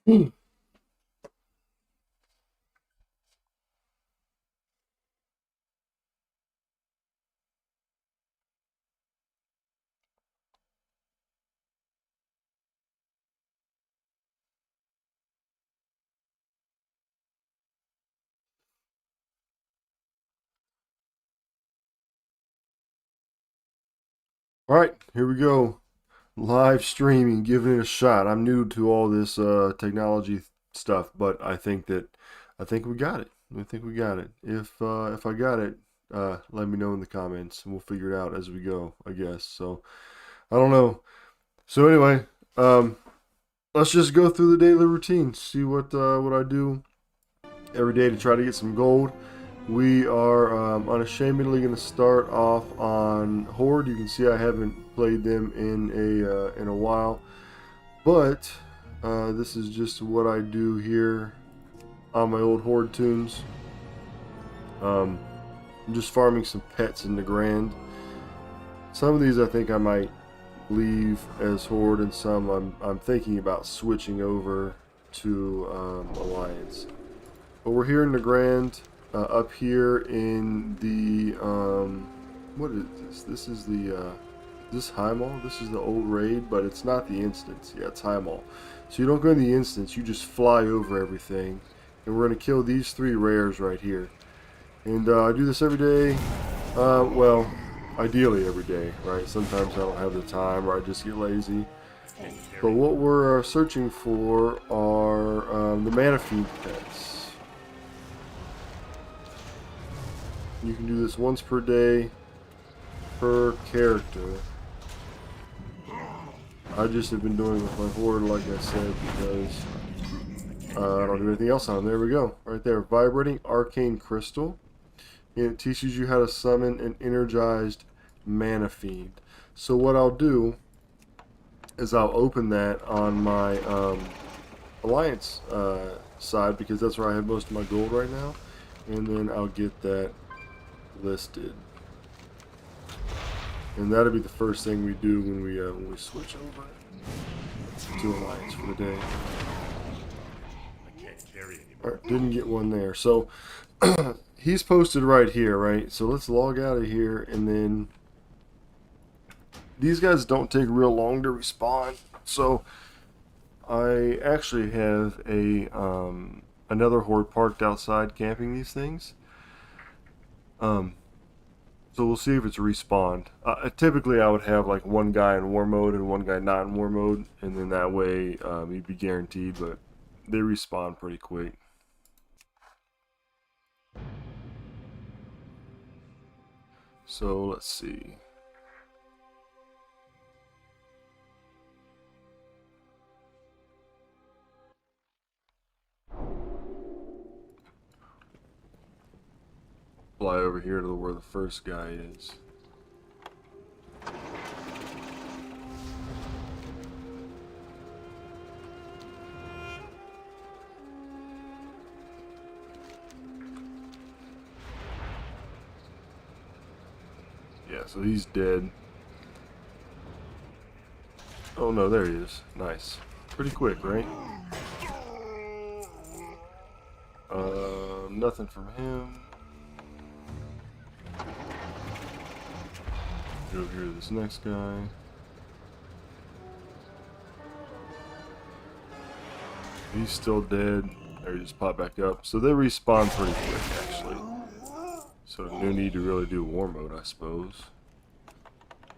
All right, here we go. Live streaming, giving it a shot. I'm new to all this technology stuff, but I think we got it. I think we got it. If I got it, let me know in the comments, and we'll figure it out as we go, I guess. So I don't know. So anyway, um, let's just go through the daily routine. See what I do every day to try to get some gold. We are unashamedly going to start off on Horde. You can see I haven't played them in a while, but this is just what I do here on my old Horde tunes. I'm just farming some pets in the Grand. Some of these I think I might leave as Horde, and some I'm thinking about switching over to Alliance. But we're here in the Grand. Up here in the what is this? This is the this high mall. This is the old raid, but it's not the instance. Yeah, it's high mall. So you don't go in the instance. You just fly over everything, and we're gonna kill these 3 rares right here. And I do this every day. Well, ideally every day, right? Sometimes I don't have the time, or I just get lazy. But what we're searching for are the mana feed pets. You can do this once per day, per character. I just have been doing it with my Horde, like I said, because I don't do anything else on them. There we go. Right there. Vibrating Arcane Crystal. And it teaches you how to summon an energized Mana Fiend. So what I'll do is I'll open that on my Alliance side, because that's where I have most of my gold right now. And then I'll get that listed, and that'll be the first thing we do when we switch over to Alliance for the day. Alright, didn't get one there. So he's posted right here, right? So let's log out of here, and then these guys don't take real long to respawn. So I actually have a another Horde parked outside camping these things. So we'll see if it's respawned. Typically, I would have like one guy in war mode and one guy not in war mode, and then that way you'd be guaranteed. But they respawn pretty quick. So let's see. Fly over here to where the first guy is. Yeah, so he's dead. Oh no, there he is. Nice. Pretty quick, right? Nothing from him. Go over here to this next guy. He's still dead. There, he just popped back up. So they respawn pretty quick, actually. So no need to really do war mode, I suppose.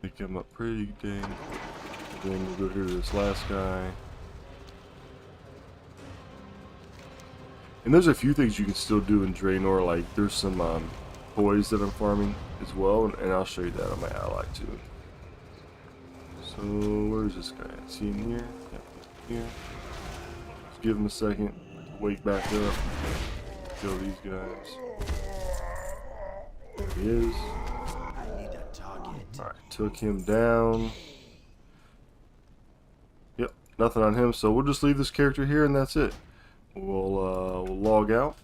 Pick him up pretty dang quick. Then we'll go here to this last guy. And there's a few things you can still do in Draenor, like there's some toys that I'm farming as well, and I'll show you that on my ally too. So where's this guy? See him here? Yep, here. Just give him a second. Wake back up. Kill these guys. There he is. Alright, took him down. Yep, nothing on him, so we'll just leave this character here and that's it. We'll log out,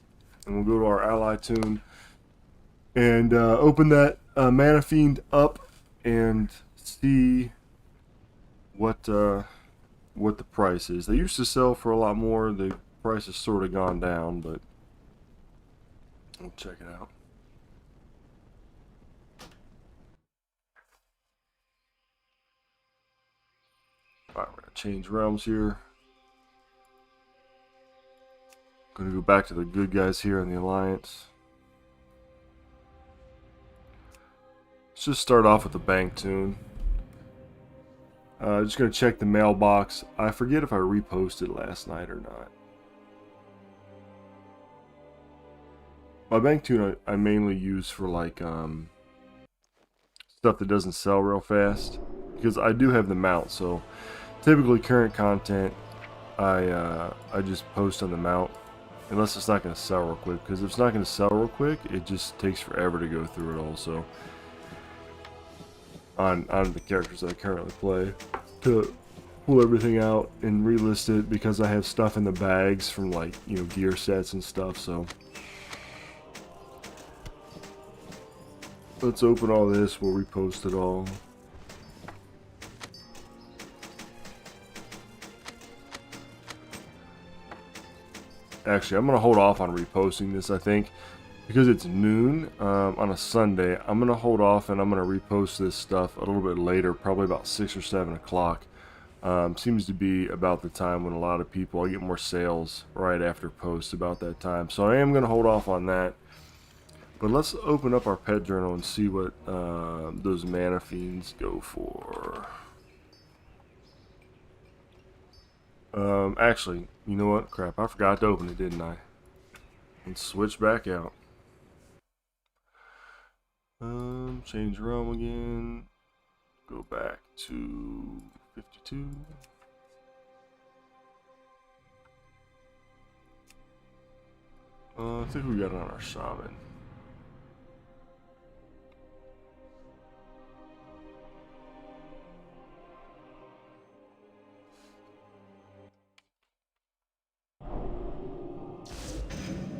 and we'll go to our ally tune and open that Mana Fiend up and see what what the price is. They used to sell for a lot more. The price has sort of gone down, but we'll check it out. Alright, we're going to change realms here. Going to go back to the good guys here in the Alliance. Let's just start off with the bank tune. Just going to check the mailbox. I forget if I reposted last night or not. My bank tune I mainly use for like stuff that doesn't sell real fast, because I do have the mount. So typically current content I just post on the mount, unless it's not going to sell real quick. Because if it's not going to sell real quick, it just takes forever to go through it all. So on the characters that I currently play, to pull everything out and relist it, because I have stuff in the bags from, like, you know, gear sets and stuff. So let's open all this. We'll repost it all. Actually, I'm gonna hold off on reposting this, I think, because it's noon on a Sunday. I'm gonna hold off, and I'm gonna repost this stuff a little bit later, probably about 6 or 7 o'clock. Seems to be about the time when a lot of people, I get more sales right after post about that time. So I am gonna hold off on that. But let's open up our pet journal and see what those mana fiends go for. Actually, you know what? Crap, I forgot to open it, didn't I? And switch back out. Change realm again. Go back to 52. I think we got it on our shaman.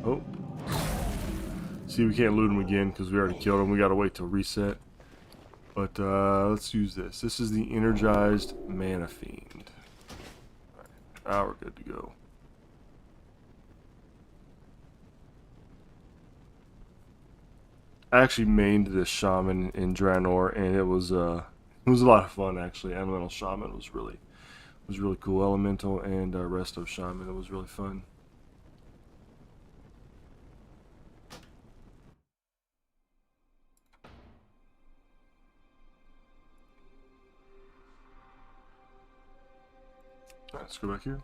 Oh. See, we can't loot him again because we already killed him. We gotta wait till reset. But let's use this. This is the Energized Mana Fiend. Alright, now we're good to go. I actually mained this shaman in Draenor, and it was a lot of fun actually. Elemental Shaman was really cool. Elemental and Resto Shaman, it was really fun. Alright, let's go back here.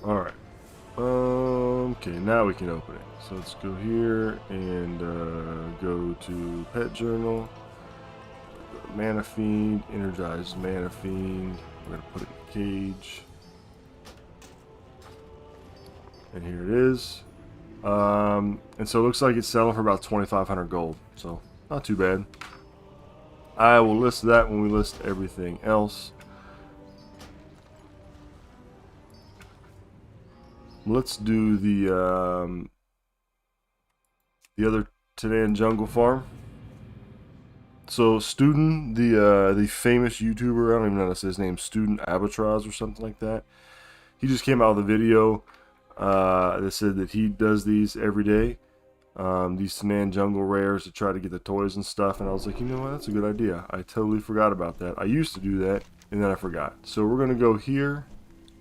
Alright. Okay, now we can open it. So let's go here and go to Pet Journal. Mana Fiend, Energized Mana Fiend. We're going to put it in the cage. And here it is. And so it looks like it's selling for about 2,500 gold. So, not too bad. I will list that when we list everything else. Let's do the other Tanan Jungle Farm. So Student, the famous YouTuber, I don't even know how to say his name, Student Albatross or something like that. He just came out with a video that said that he does these every day. These Tanan Jungle rares to try to get the toys and stuff. And I was like, you know what, that's a good idea. I totally forgot about that. I used to do that, and then I forgot. So we're going to go here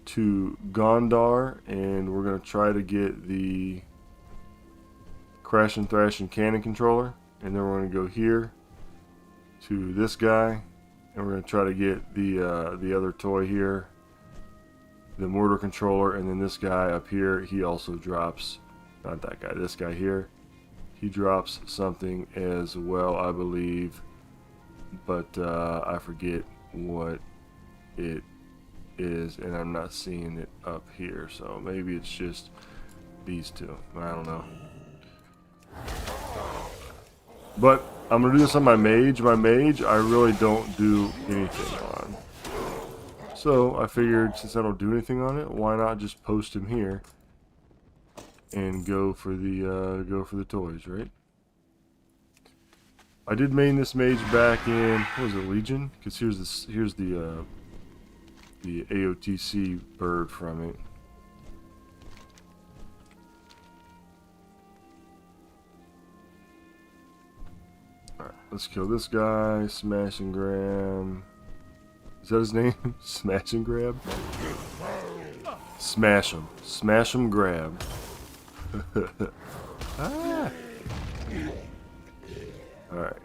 to Gondar, and we're going to try to get the Crash and Thrash and Cannon controller, and then we're going to go here to this guy, and we're going to try to get the other toy here, the mortar controller, and then this guy up here, he also drops, not that guy, this guy here, he drops something as well, I believe, but I forget what it is, and I'm not seeing it up here, so maybe it's just these two, I don't know. But I'm gonna do this on my mage. My mage, I really don't do anything on. So I figured since I don't do anything on it, why not just post him here and go for the toys, right? I did main this mage back in, what was it, Legion? Because here's the AOTC bird from it. Alright, let's kill this guy. Smash and grab. Is that his name? Smash and grab? Smash him. Smash him, grab. Ah. Alright.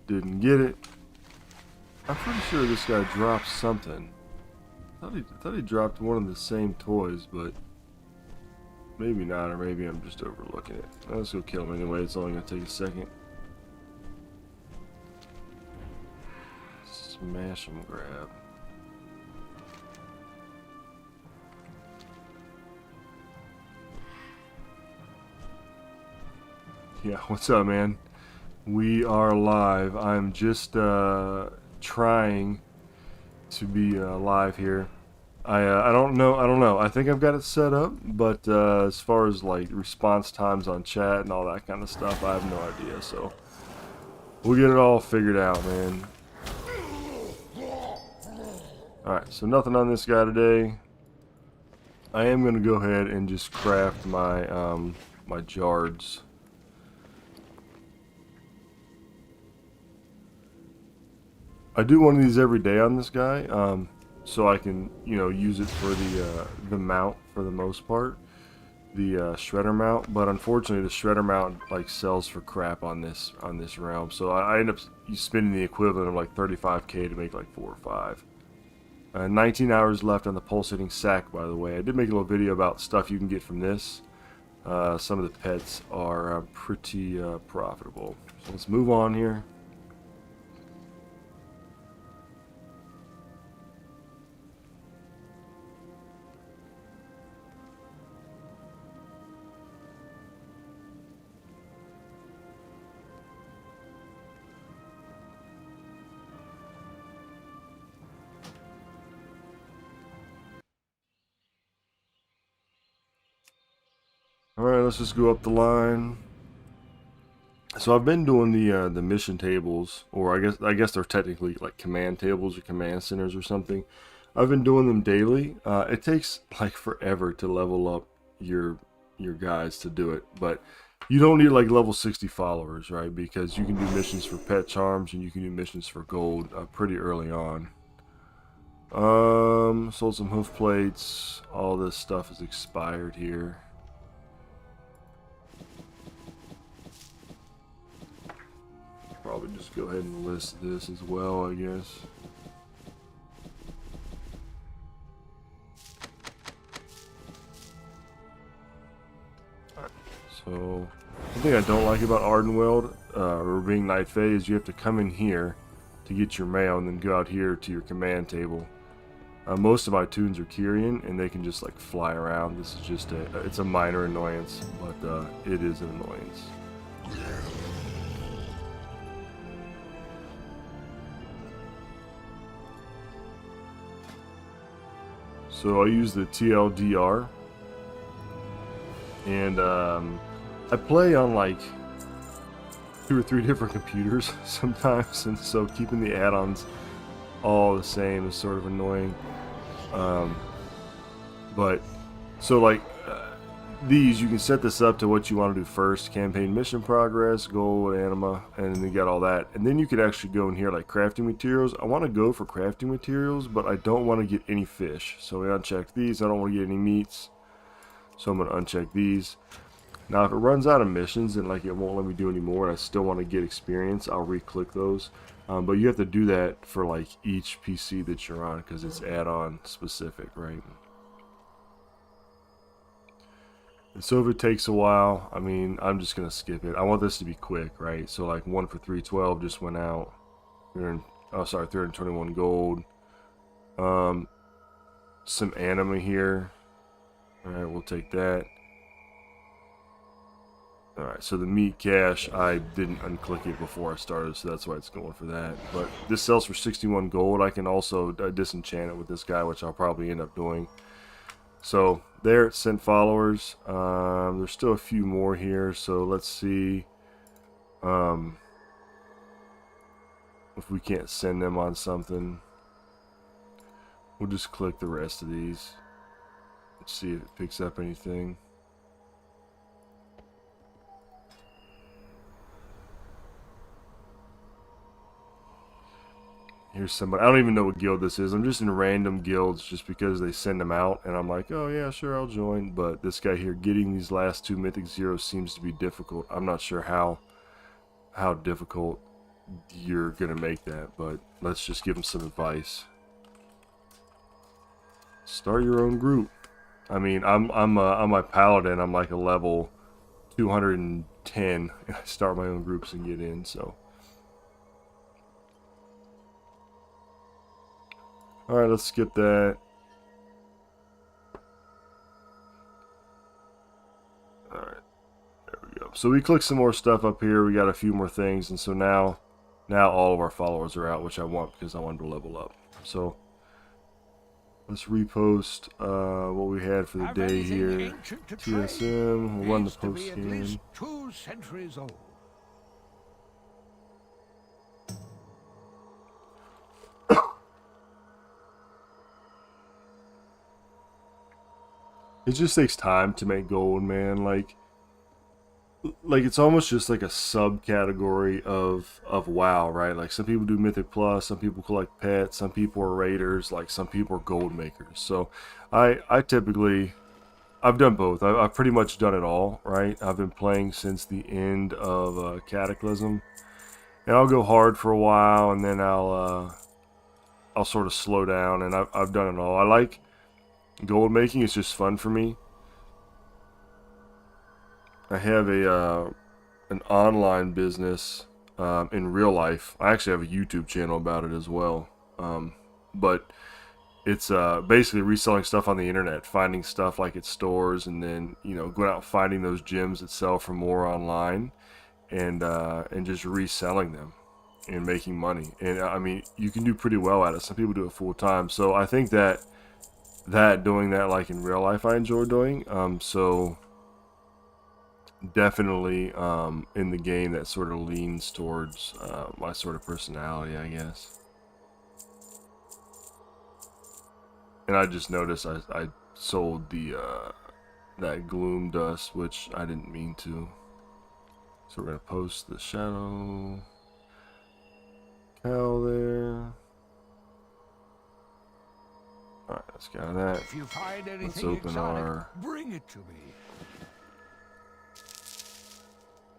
Didn't get it. I'm pretty sure this guy dropped something. I thought he dropped one of the same toys, but maybe not, or maybe I'm just overlooking it. Let's go kill him anyway. It's only gonna take a second. Smash him, grab. Yeah, what's up, man? We are live. I'm just trying to be live here. I don't know. I think I've got it set up, but as far as like response times on chat and all that kind of stuff, I have no idea. So we'll get it all figured out, man. All right, so nothing on this guy today. I am gonna go ahead and just craft my my jards. I do one of these every day on this guy, so I can, you know, use it for the mount for the most part, the shredder mount. But unfortunately, the shredder mount like sells for crap on this realm, so I end up spending the equivalent of like 35k to make like 4 or 5. 19 hours left on the pulsating sack, by the way. I did make a little video about stuff you can get from this. Some of the pets are pretty profitable. So let's move on here. Alright, let's just go up the line. So I've been doing the mission tables, or I guess they're technically like command tables or command centers or something. I've been doing them daily. It takes like forever to level up your guys to do it, but you don't need like level 60 followers, right? Because you can do missions for pet charms and you can do missions for gold pretty early on. Sold some hoof plates. All this stuff is expired here. Probably just go ahead and list this as well, I guess. So, one thing I don't like about Ardenweld, or being Night Fae, is you have to come in here to get your mail and then go out here to your command table. Most of my tunes are Kyrian, and they can just like fly around. This is just it's a minor annoyance, but it is an annoyance. So I use the TLDR, and I play on like 2 or 3 different computers sometimes, and so keeping the add-ons all the same is sort of annoying. But so like these, you can set this up to what you want to do first: campaign mission progress, gold, anima, and then you got all that. And then you could actually go in here like crafting materials. I want to go for crafting materials, but I don't want to get any fish, so we uncheck these. I don't want to get any meats, so I'm going to uncheck these. Now if it runs out of missions and like it won't let me do any more and I still want to get experience, I'll re-click those. But you have to do that for like each PC that you're on, because it's add-on specific, right? And so if it takes a while, I mean, I'm just going to skip it. I want this to be quick, right? So like 1 for 312 just went out. 321 gold. Some anima here. Alright, we'll take that. Alright, so the meat cache, I didn't unclick it before I started, so that's why it's going for that. But this sells for 61 gold. I can also disenchant it with this guy, which I'll probably end up doing. So, there, it sent followers. There's still a few more here, so let's see if we can't send them on something. We'll just click the rest of these. Let's see if it picks up anything. Here's somebody. I don't even know what guild this is. I'm just in random guilds just because they send them out. And I'm like, oh yeah, sure, I'll join. But this guy here, getting these last 2 Mythic Zeros seems to be difficult. I'm not sure how difficult you're going to make that. But let's just give him some advice. Start your own group. I mean, on my paladin, I'm like a level 210. And I start my own groups and get in, so... Alright, let's skip that. Alright, there we go. So we clicked some more stuff up here. We got a few more things, and so now all of our followers are out, which I want because I wanted to level up. So let's repost what we had for the day here. TSM, we'll run the post scan. 2 centuries old. It just takes time to make gold, man. Like it's almost just like a subcategory of WoW, right? Like some people do Mythic Plus, some people collect pets, some people are raiders, like some people are gold makers. So I typically, I've done both. I've pretty much done it all, right? I've been playing since the end of Cataclysm, and I'll go hard for a while, and then I'll sort of slow down, and I've done it all. I like gold making. It's just fun for me. I have an online business in real life. I actually have a YouTube channel about it as well. But it's basically reselling stuff on the internet, finding stuff like at stores, and then going out and finding those gems that sell for more online, and just reselling them and making money. And I mean, you can do pretty well at it. Some people do it full time. So I think that doing that like in real life I enjoy doing. So definitely in the game that sort of leans towards my sort of personality, I guess. And I just noticed I sold the that gloom dust, which I didn't mean to. So we're gonna post the shadow cow there. Alright, let's get out of that. If you find anything Let's open exotic, our bring it to me.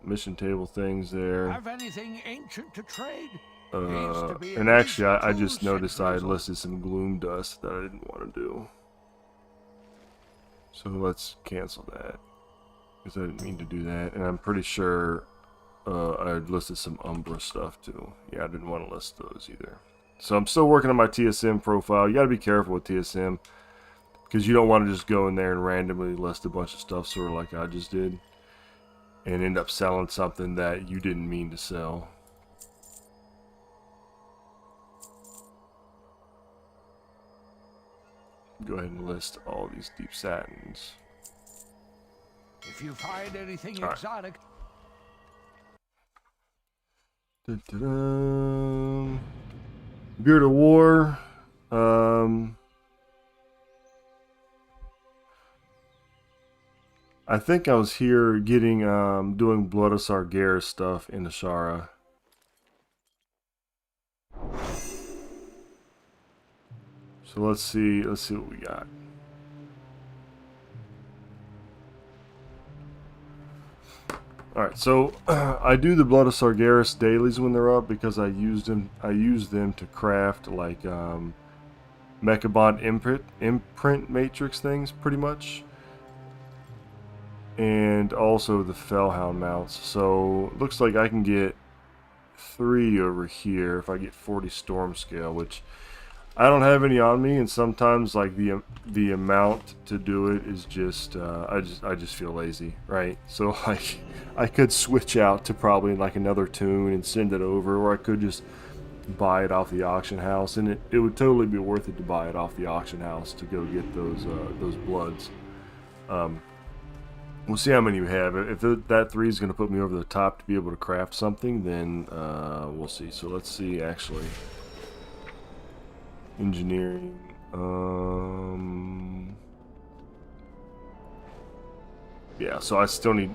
mission table things there. Have anything ancient to trade? And actually, I just noticed I had listed some gloom dust that I didn't want to do. So let's cancel that, because I didn't mean to do that. And I'm pretty sure I had listed some Umbra stuff too. Yeah, I didn't want to list those either. So I'm still working on my TSM profile. You got to be careful with TSM, because you don't want to just go in there and randomly list a bunch of stuff, sort of like I just did, and end up selling something that you didn't mean to sell. Go ahead and list all these deep satins. If you find anything exotic. Da-da-da. Beard of War. I think I was here getting doing Blood of Sargeras stuff in Ashara. So let's see what we got. Alright, so I do the Blood of Sargeras dailies when they're up, because I use them to craft like Mechabond imprint matrix things, pretty much. And also the Fellhound mounts. So looks like I can get 3 over here if I get 40 storm scale, which I don't have any on me, and sometimes like the amount to do it is just I just feel lazy, right? So like I could switch out to probably like another tune and send it over, or I could just buy it off the auction house, and it would totally be worth it to buy it off the auction house to go get those bloods. We'll see how many we have. If that 3 is going to put me over the top to be able to craft something, then we'll see. So let's see, actually. Engineering. Yeah, so I still need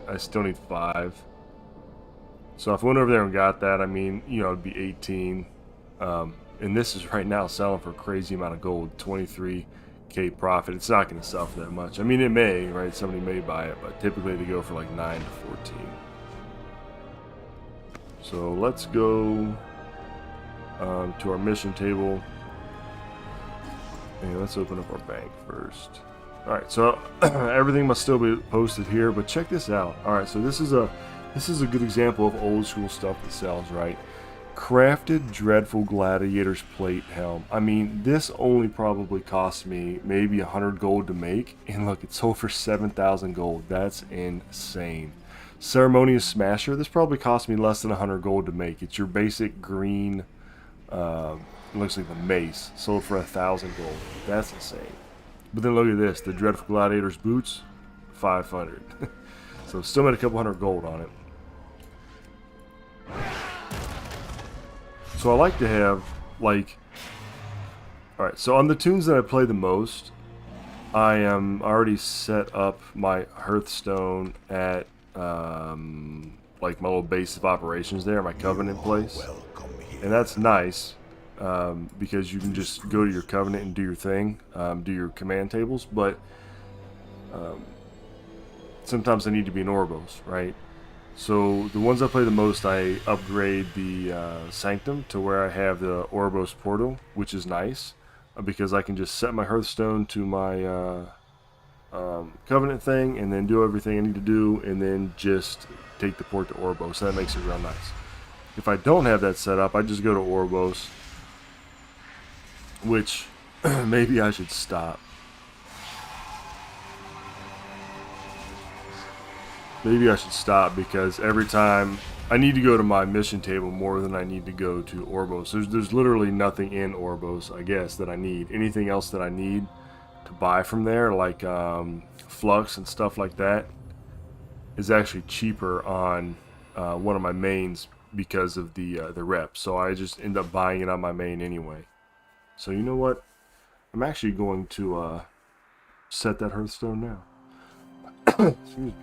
5. So if I went over there and got that, I mean, you know, it'd be 18. And this is right now selling for a crazy amount of gold, 23k profit. It's not going to sell for that much. I mean, it may, right? Somebody may buy it, but typically they go for like 9 to 14. So let's go to our mission table, and let's open up our bank first. All right, so everything must still be posted here, but check this out. All right, so this is a good example of old school stuff that sells, right? Crafted Dreadful Gladiator's plate helm. I mean, this only probably cost me maybe 100 gold to make, and look, it sold for 7,000 gold. That's insane. Ceremonious Smasher. This probably cost me less than 100 gold to make. It's your basic green. Looks like the mace sold for 1,000 gold. That's insane. But then look at this, the Dreadful Gladiator's boots, 500. So still made a couple hundred gold on it. So I like to have, like, alright, so on the tunes that I play the most, I am already set up my Hearthstone at, like, my little base of operations there, my Covenant place. And that's nice, because you can just go to your Covenant and do your thing, do your command tables, but sometimes I need to be in Orbos, right? So the ones I play the most, I upgrade the Sanctum to where I have the Orbos portal, which is nice because I can just set my Hearthstone to my Covenant thing and then do everything I need to do and then just take the port to Orbos. So that makes it real nice. If I don't have that set up, I just go to Orbos, which maybe I should stop. Maybe I should stop because every time I need to go to my mission table more than I need to go to Orbos. There's literally nothing in Orbos, I guess, that I need. Anything else that I need to buy from there, like Flux and stuff like that, is actually cheaper on one of my mains because of the rep. So I just end up buying it on my main anyway. So you know what? I'm actually going to set that Hearthstone now. Excuse me.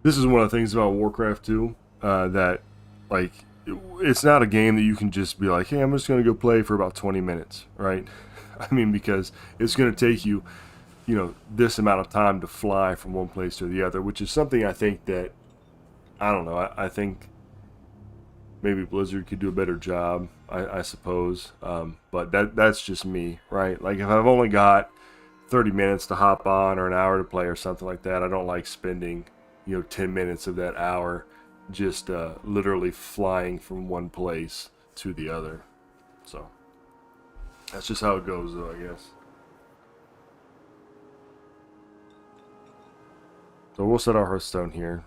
This is one of the things about Warcraft 2 that, like, it's not a game that you can just be like, hey, I'm just going to go play for about 20 minutes, right? I mean, because it's going to take you, you know, this amount of time to fly from one place to the other, which is something I think that, I don't know, I think maybe Blizzard could do a better job, I suppose. But that's just me, right? Like, if I've only got 30 minutes to hop on or an hour to play or something like that, I don't like spending, you know, 10 minutes of that hour just literally flying from one place to the other. So that's just how it goes, though, I guess. So we'll set our Hearthstone here.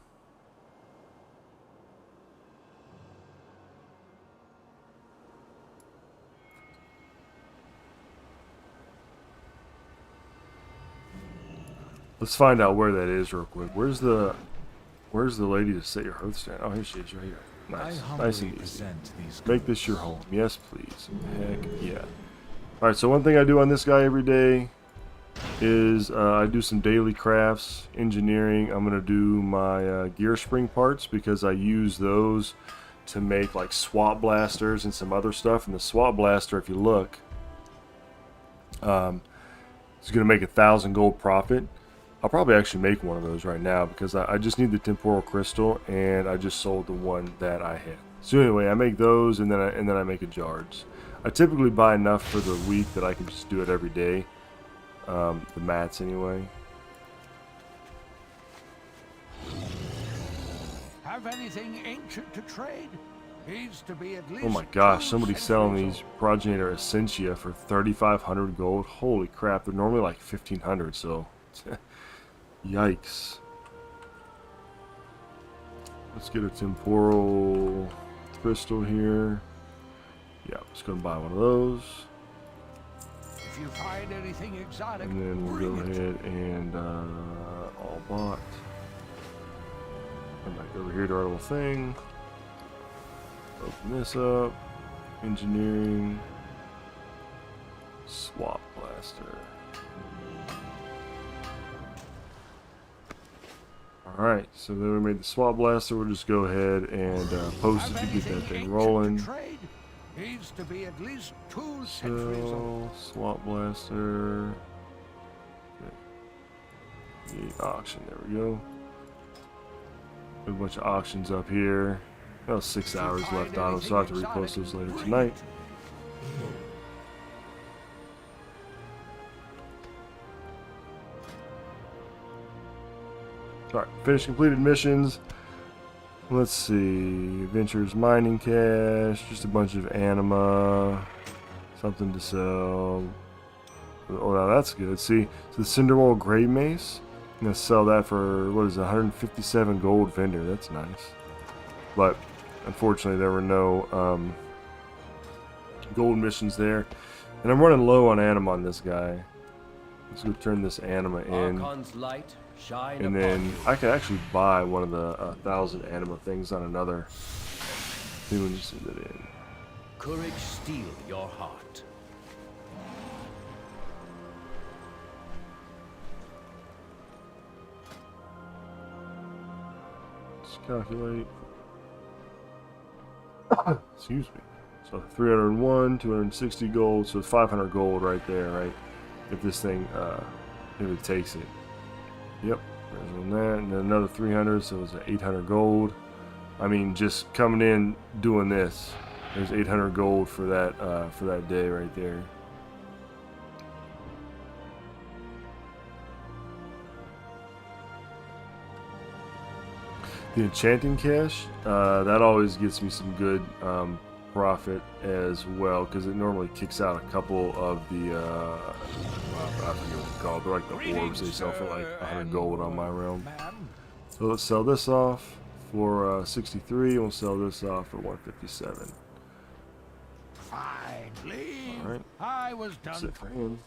Let's find out where that is real quick. Where's the lady to set your Hearthstone? Oh, here she is, right here. Nice, nice and easy. Make this your home. Yes, please. Heck yeah. All right. So one thing I do on this guy every day is I do some daily crafts, engineering. I'm gonna do my gear spring parts because I use those to make like swap blasters and some other stuff. And the swap blaster, if you look, it's gonna make 1,000 gold profit. I'll probably actually make one of those right now because I just need the temporal crystal, and I just sold the one that I had. So anyway, I make those, and then I make a jars. I typically buy enough for the week that I can just do it every day. The mats anyway. Have anything ancient to trade? Needs to be at least Oh my gosh, 2 somebody's selling centuries these old. Progenitor Essentia for 3,500 gold. Holy crap, they're normally like 1,500, so yikes. Let's get a temporal crystal here. Yeah, I'm just gonna buy one of those. If you find anything exotic, And then we'll bring go it. ahead and all bought. Come back over here to our little thing. Open this up. Engineering. Swap blaster. Alright, so then we made the swap blaster. We'll just go ahead and post it Have to get that anything thing ancient rolling. to trade? Needs to be at least 2 centuries old. So, swap blaster. The auction, there we go. A bunch of auctions up here. About 6 hours left on them, so I'll have to repost those later tonight. Alright, finish completed missions. Let's see. Adventures, mining cash, just a bunch of anima. Something to sell. Oh, now that's good. See, so the Cinderwall Grey Mace. I'm going to sell that for, what is it, 157 gold vendor. That's nice. But, unfortunately, there were no gold missions there. And I'm running low on anima on this guy. Let's go turn this anima in. Archon's light shine And upon then you. I could actually buy one of the 1,000 anima things on another thing and just send it in. Courage steel your heart. Let's calculate. Excuse me. So 301, 260 gold, so 500 gold right there, right? If this thing, if it takes it. Yep, there's on that, and then another 300, so it's 800 gold. I mean, just coming in doing this, there's 800 gold for that day right there. The enchanting cache, that always gets me some good profit as well, because it normally kicks out a couple of the, I forget what they're called, they're like the orbs they sell for like 100 gold on my realm. So let's sell this off for 63, and we'll sell this off for 157. Fine, leave. Alright, I was that's done it for him.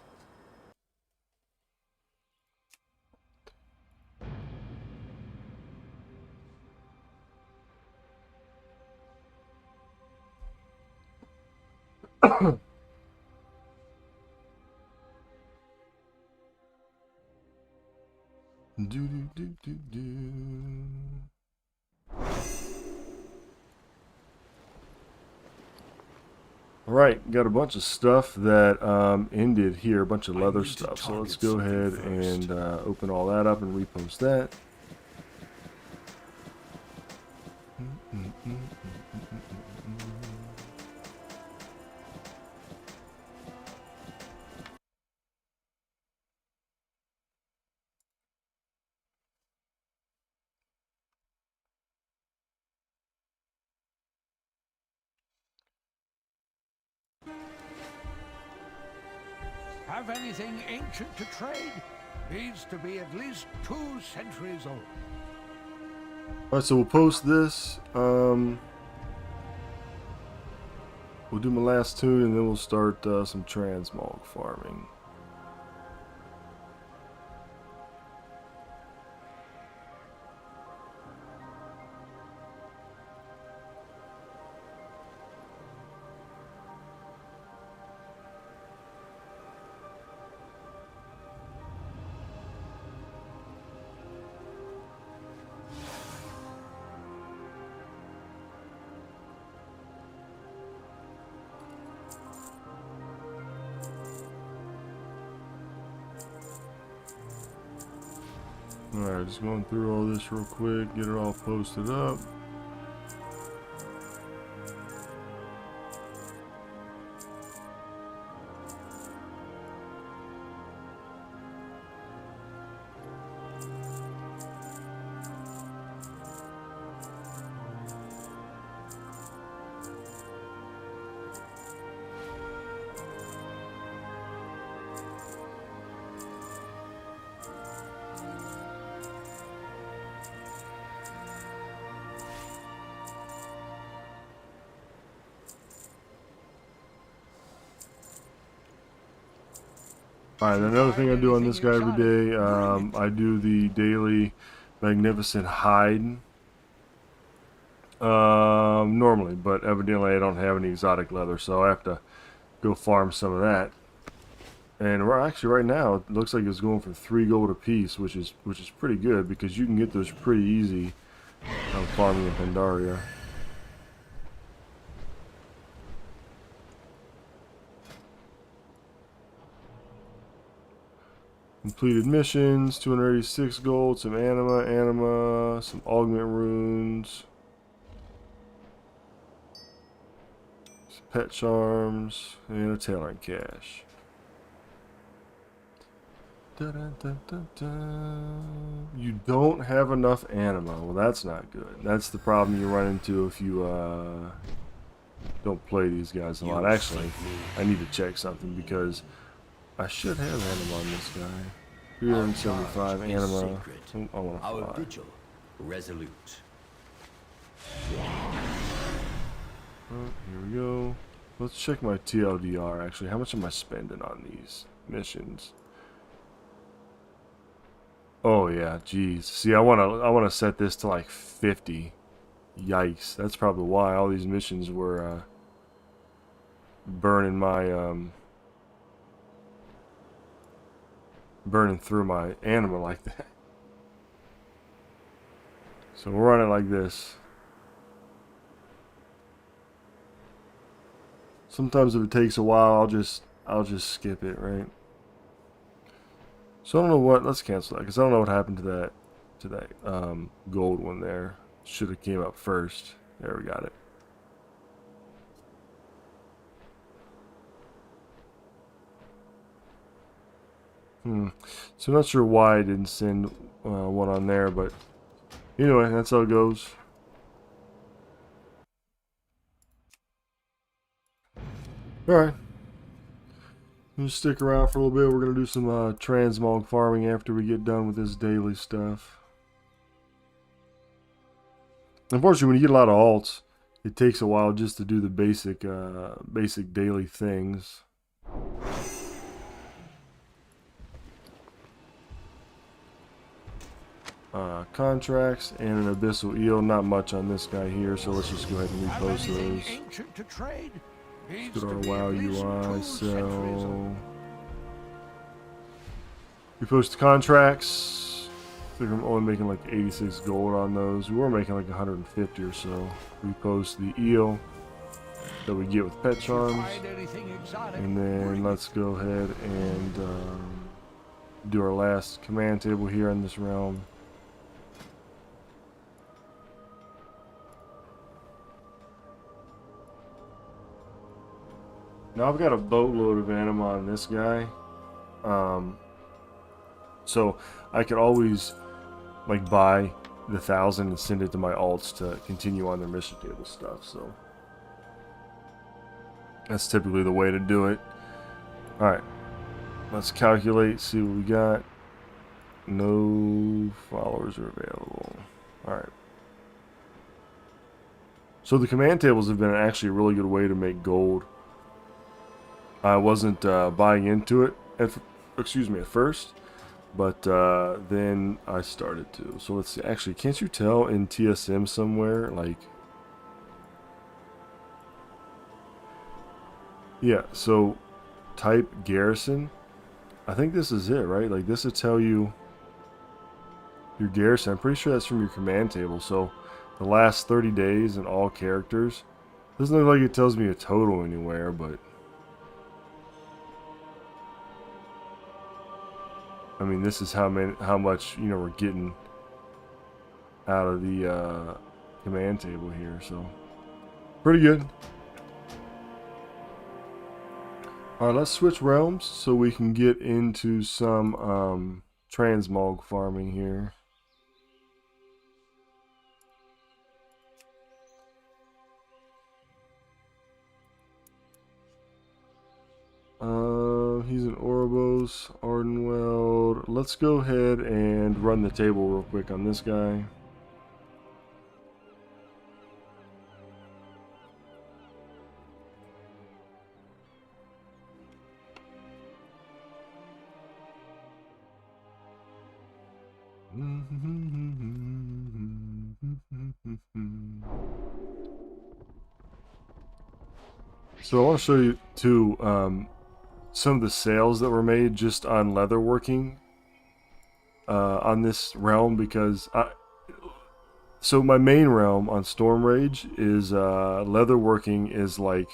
Do, do, do, do, do. Alright, got a bunch of stuff that ended here, a bunch of leather need to stuff. So let's target go ahead something and open all that up and repost that. Have anything ancient to trade? Needs to be at least 2 centuries old. Alright, so we'll post this. We'll do my last tune, and then we'll start some transmog farming. Alright, just going through all this real quick, get it all posted up. Alright, another thing I do on this guy every day, I do the daily Magnificent Hide. Normally, but evidently I don't have any exotic leather, so I have to go farm some of that. And we're actually right now, it looks like it's going for 3 gold a piece, which is pretty good because you can get those pretty easy farming in Pandaria. Completed missions, 286 gold, some anima, some augment runes, some pet charms, and a talent cache. Dun, dun, dun, dun. You don't have enough anima. Well, that's not good. That's the problem you run into if you don't play these guys a lot. Actually, I need to check something because I should have anima on this guy. 375 anima. I want to Our fly. vigil, resolute. Here we go. Let's check my TLDR. Actually, how much am I spending on these missions? Oh yeah, geez. See, I wanna set this to like 50. Yikes! That's probably why all these missions were burning my burning through my anima like that. So we'll run it like this. Sometimes if it takes a while, I'll just skip it, right? So I don't know what. Let's cancel that because I don't know what happened to that gold one there. Should have came up first. There, we got it. So I'm not sure why I didn't send one on there, but anyway, that's how it goes. Alright. Just stick around for a little bit. We're going to do some transmog farming after we get done with this daily stuff. Unfortunately, when you get a lot of alts, it takes a while just to do the basic daily things. Contracts and an abyssal eel. Not much on this guy here, so let's just go ahead and repost those. Let's go to our WoW UI, so repost the contracts. I think I'm only making like 86 gold on those. We were making like 150 or so. Repost the eel that we get with pet charms, and then let's go ahead and do our last command table here in this realm. Now I've got a boatload of anima on this guy, so I could always like buy the 1,000 and send it to my alts to continue on their mission table stuff. So that's typically the way to do it. All right, let's calculate, see what we got. No followers are available. All right. So the command tables have been actually a really good way to make gold. I wasn't buying into it at first, but then I started to. So let's see. Actually, can't you tell in TSM somewhere, like, yeah, so type garrison. I think this is it, right? Like, this will tell you your garrison. I'm pretty sure that's from your command table. So the last 30 days and all characters. Doesn't look like it tells me a total anywhere, but I mean, this is how much, you know, we're getting out of the command table here, so pretty good. Alright, let's switch realms so we can get into some transmog farming here. He's an Ouroboros, Ardenweld. Let's go ahead and run the table real quick on this guy. So I want to show you too some of the sales that were made just on leatherworking on this realm, because so my main realm on Storm Rage is leatherworking is like,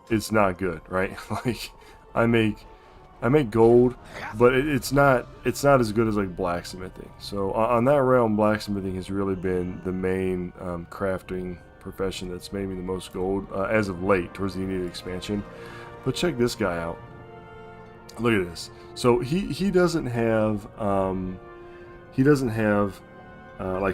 it's not good, right? Like I make gold, but it's not as good as like blacksmithing. So on that realm, blacksmithing has really been the main crafting profession that's made me the most gold as of late, towards the end of the expansion. But check this guy out. Look at this. So he doesn't have like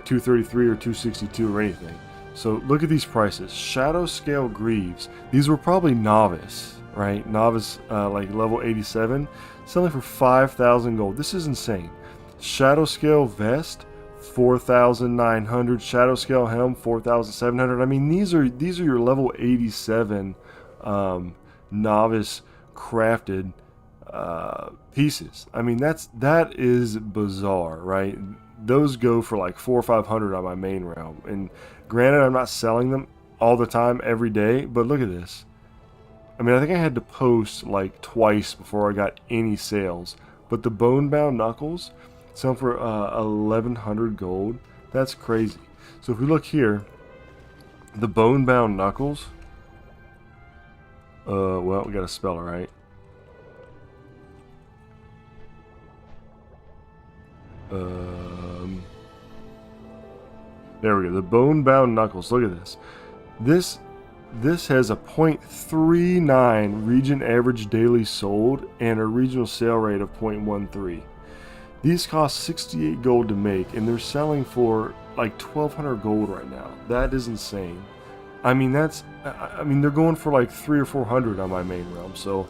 233 or 262 or anything. So look at these prices. Shadow Scale Greaves. These were probably novice, right? Novice like level 87, selling for 5,000 gold. This is insane. Shadow Scale Vest, 4,900. Shadow Scale Helm, 4,700. I mean, these are your level 87 novice crafted pieces. I mean, that is bizarre, right? Those go for like 400 or 500 on my main realm. And granted, I'm not selling them all the time every day, but look at this. I mean, I think I had to post like twice before I got any sales. But the bone-bound knuckles sell for 1,100 gold. That's crazy. So if we look here, the bone-bound knuckles. Well, we gotta spell it right. There we go. The bone-bound knuckles. Look at this. This has a 0.39 region average daily sold and a regional sale rate of 0.13. These cost 68 gold to make, and they're selling for like 1,200 gold right now. That is insane. I mean, they're going for like 300 or 400 on my main realm. So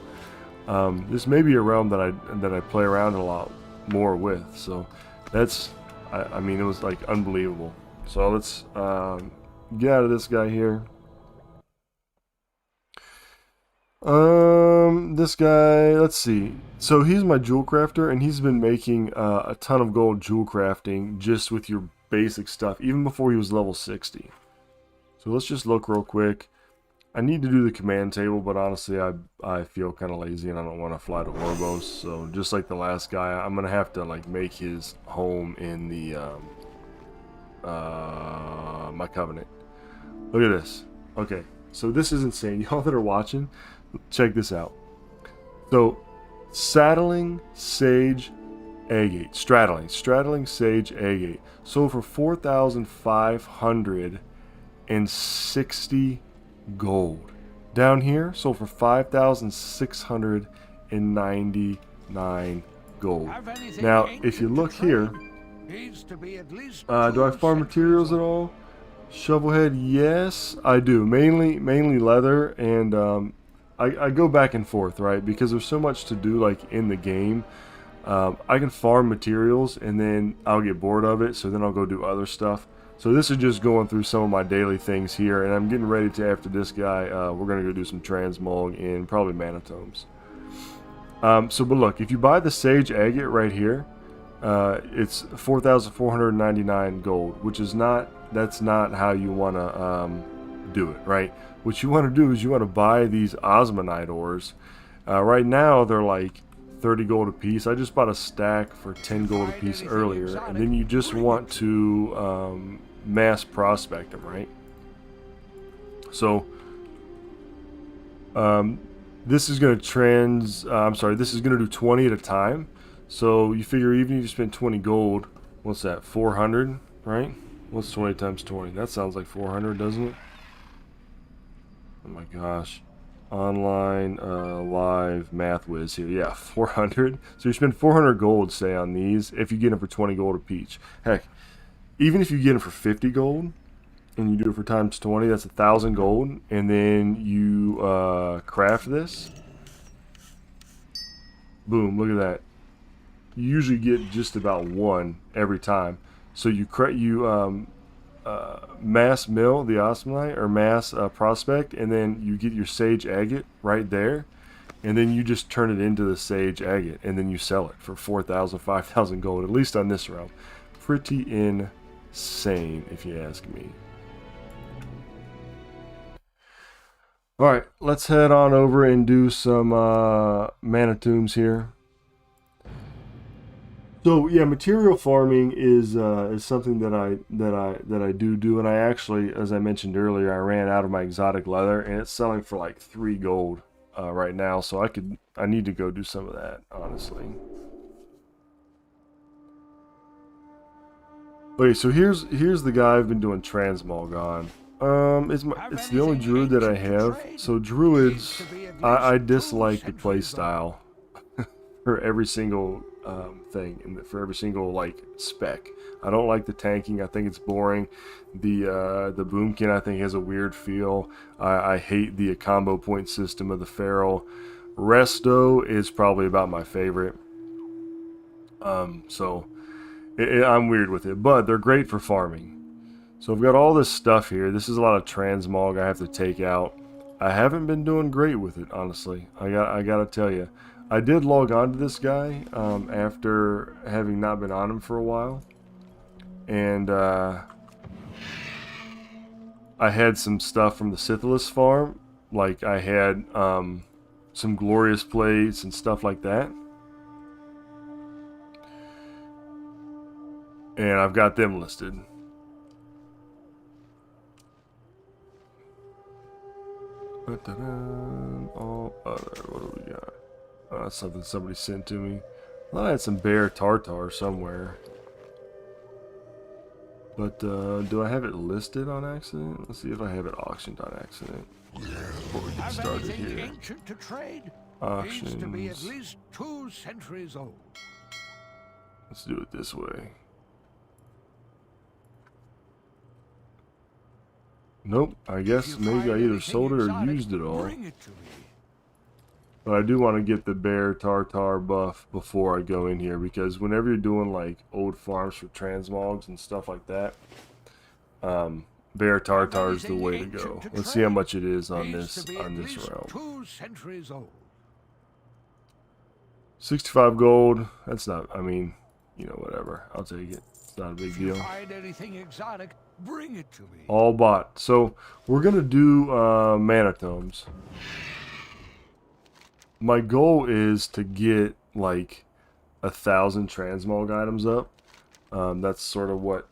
this may be a realm that I play around a lot more with. So that's, I mean, it was like unbelievable. So let's get out of this guy here. This guy, let's see. So he's my jewel crafter, and he's been making a ton of gold jewel crafting just with your basic stuff, even before he was level 60. So let's just look real quick. I need to do the command table, but honestly, I feel kind of lazy and I don't want to fly to Ouroboros. So just like the last guy, I'm gonna have to like make his home in the my covenant. Look at this. Okay, so this is insane. Y'all that are watching, check this out. So saddling sage agate, straddling sage agate, sold for 4,560 gold. Down here, sold for 5,699 gold. Now, if you look here, do I farm materials at all? Shovelhead, yes, I do. Mainly leather, and I go back and forth, right? Because there's so much to do, like in the game. I can farm materials, and then I'll get bored of it, so then I'll go do other stuff. So this is just going through some of my daily things here, and I'm getting ready to, after this guy, we're going to go do some transmog and probably manatomes. But look, if you buy the sage agate right here, it's 4,499 gold, which is that's not how you want to do it, right? What you want to do is you want to buy these osmonite ores. Right now, they're like 30 gold a piece. I just bought a stack for 10 gold a piece earlier, and then you just want to mass prospect them, right? So this is going to this is going to do 20 at a time. So you figure even if you spend 20 gold, what's that? 400, right? What's 20 times 20? That sounds like 400, doesn't it? Oh my gosh. Online, live math whiz here. Yeah, 400. So you spend 400 gold, say, on these if you get them for 20 gold a piece. Heck, even if you get them for 50 gold and you do it for times 20, that's 1,000 gold. And then you craft this. Boom, look at that. You usually get just about one every time. So you mass mill the osmolite or mass prospect, and then you get your sage agate right there, and then you just turn it into the sage agate, and then you sell it for 4,000, 5,000 gold, at least on this realm. Pretty insane, if you ask me. All right, let's head on over and do some mana tombs here. So yeah, material farming is something that I do, and I actually, as I mentioned earlier, I ran out of my exotic leather, and it's selling for like 3 gold right now. So I need to go do some of that, honestly. Okay, so here's the guy I've been doing transmog on. It's the only druid that I have. So druids, I dislike the play style for every single thing and for every single like spec. I don't like the tanking. I think it's boring. The boomkin I think has a weird feel. I hate the combo point system of the feral. Resto is probably about my favorite. So I'm weird with it, but they're great for farming. So I've got all this stuff here. This is a lot of transmog I have to take out. I haven't been doing great with it, honestly. I gotta tell you. I did log on to this guy after having not been on him for a while. And I had some stuff from the Scythelus farm. Like I had some glorious plates and stuff like that. And I've got them listed. All other, what do we got? That's something somebody sent to me. I thought I had some bear tartar somewhere. But do I have it listed on accident? Let's see if I have it auctioned on accident. Before we get started here. Ancient to trade Auctions. needs to be at least 2 centuries old. Let's do it this way. Nope, I guess maybe I either sold it or used it all. Bring it to me. But I do want to get the bear tartar buff before I go in here, because whenever you're doing like old farms for transmogs and stuff like that, bear tartar is the way to go. Let's see how much it is on this realm. 2 centuries old. 65 gold. That's not, I mean, you know, whatever. I'll take it. It's not a big deal. Find anything exotic, bring it to me. All bought. So we're gonna do mana tomes. My goal is to get like 1,000 transmog items up. That's sort of what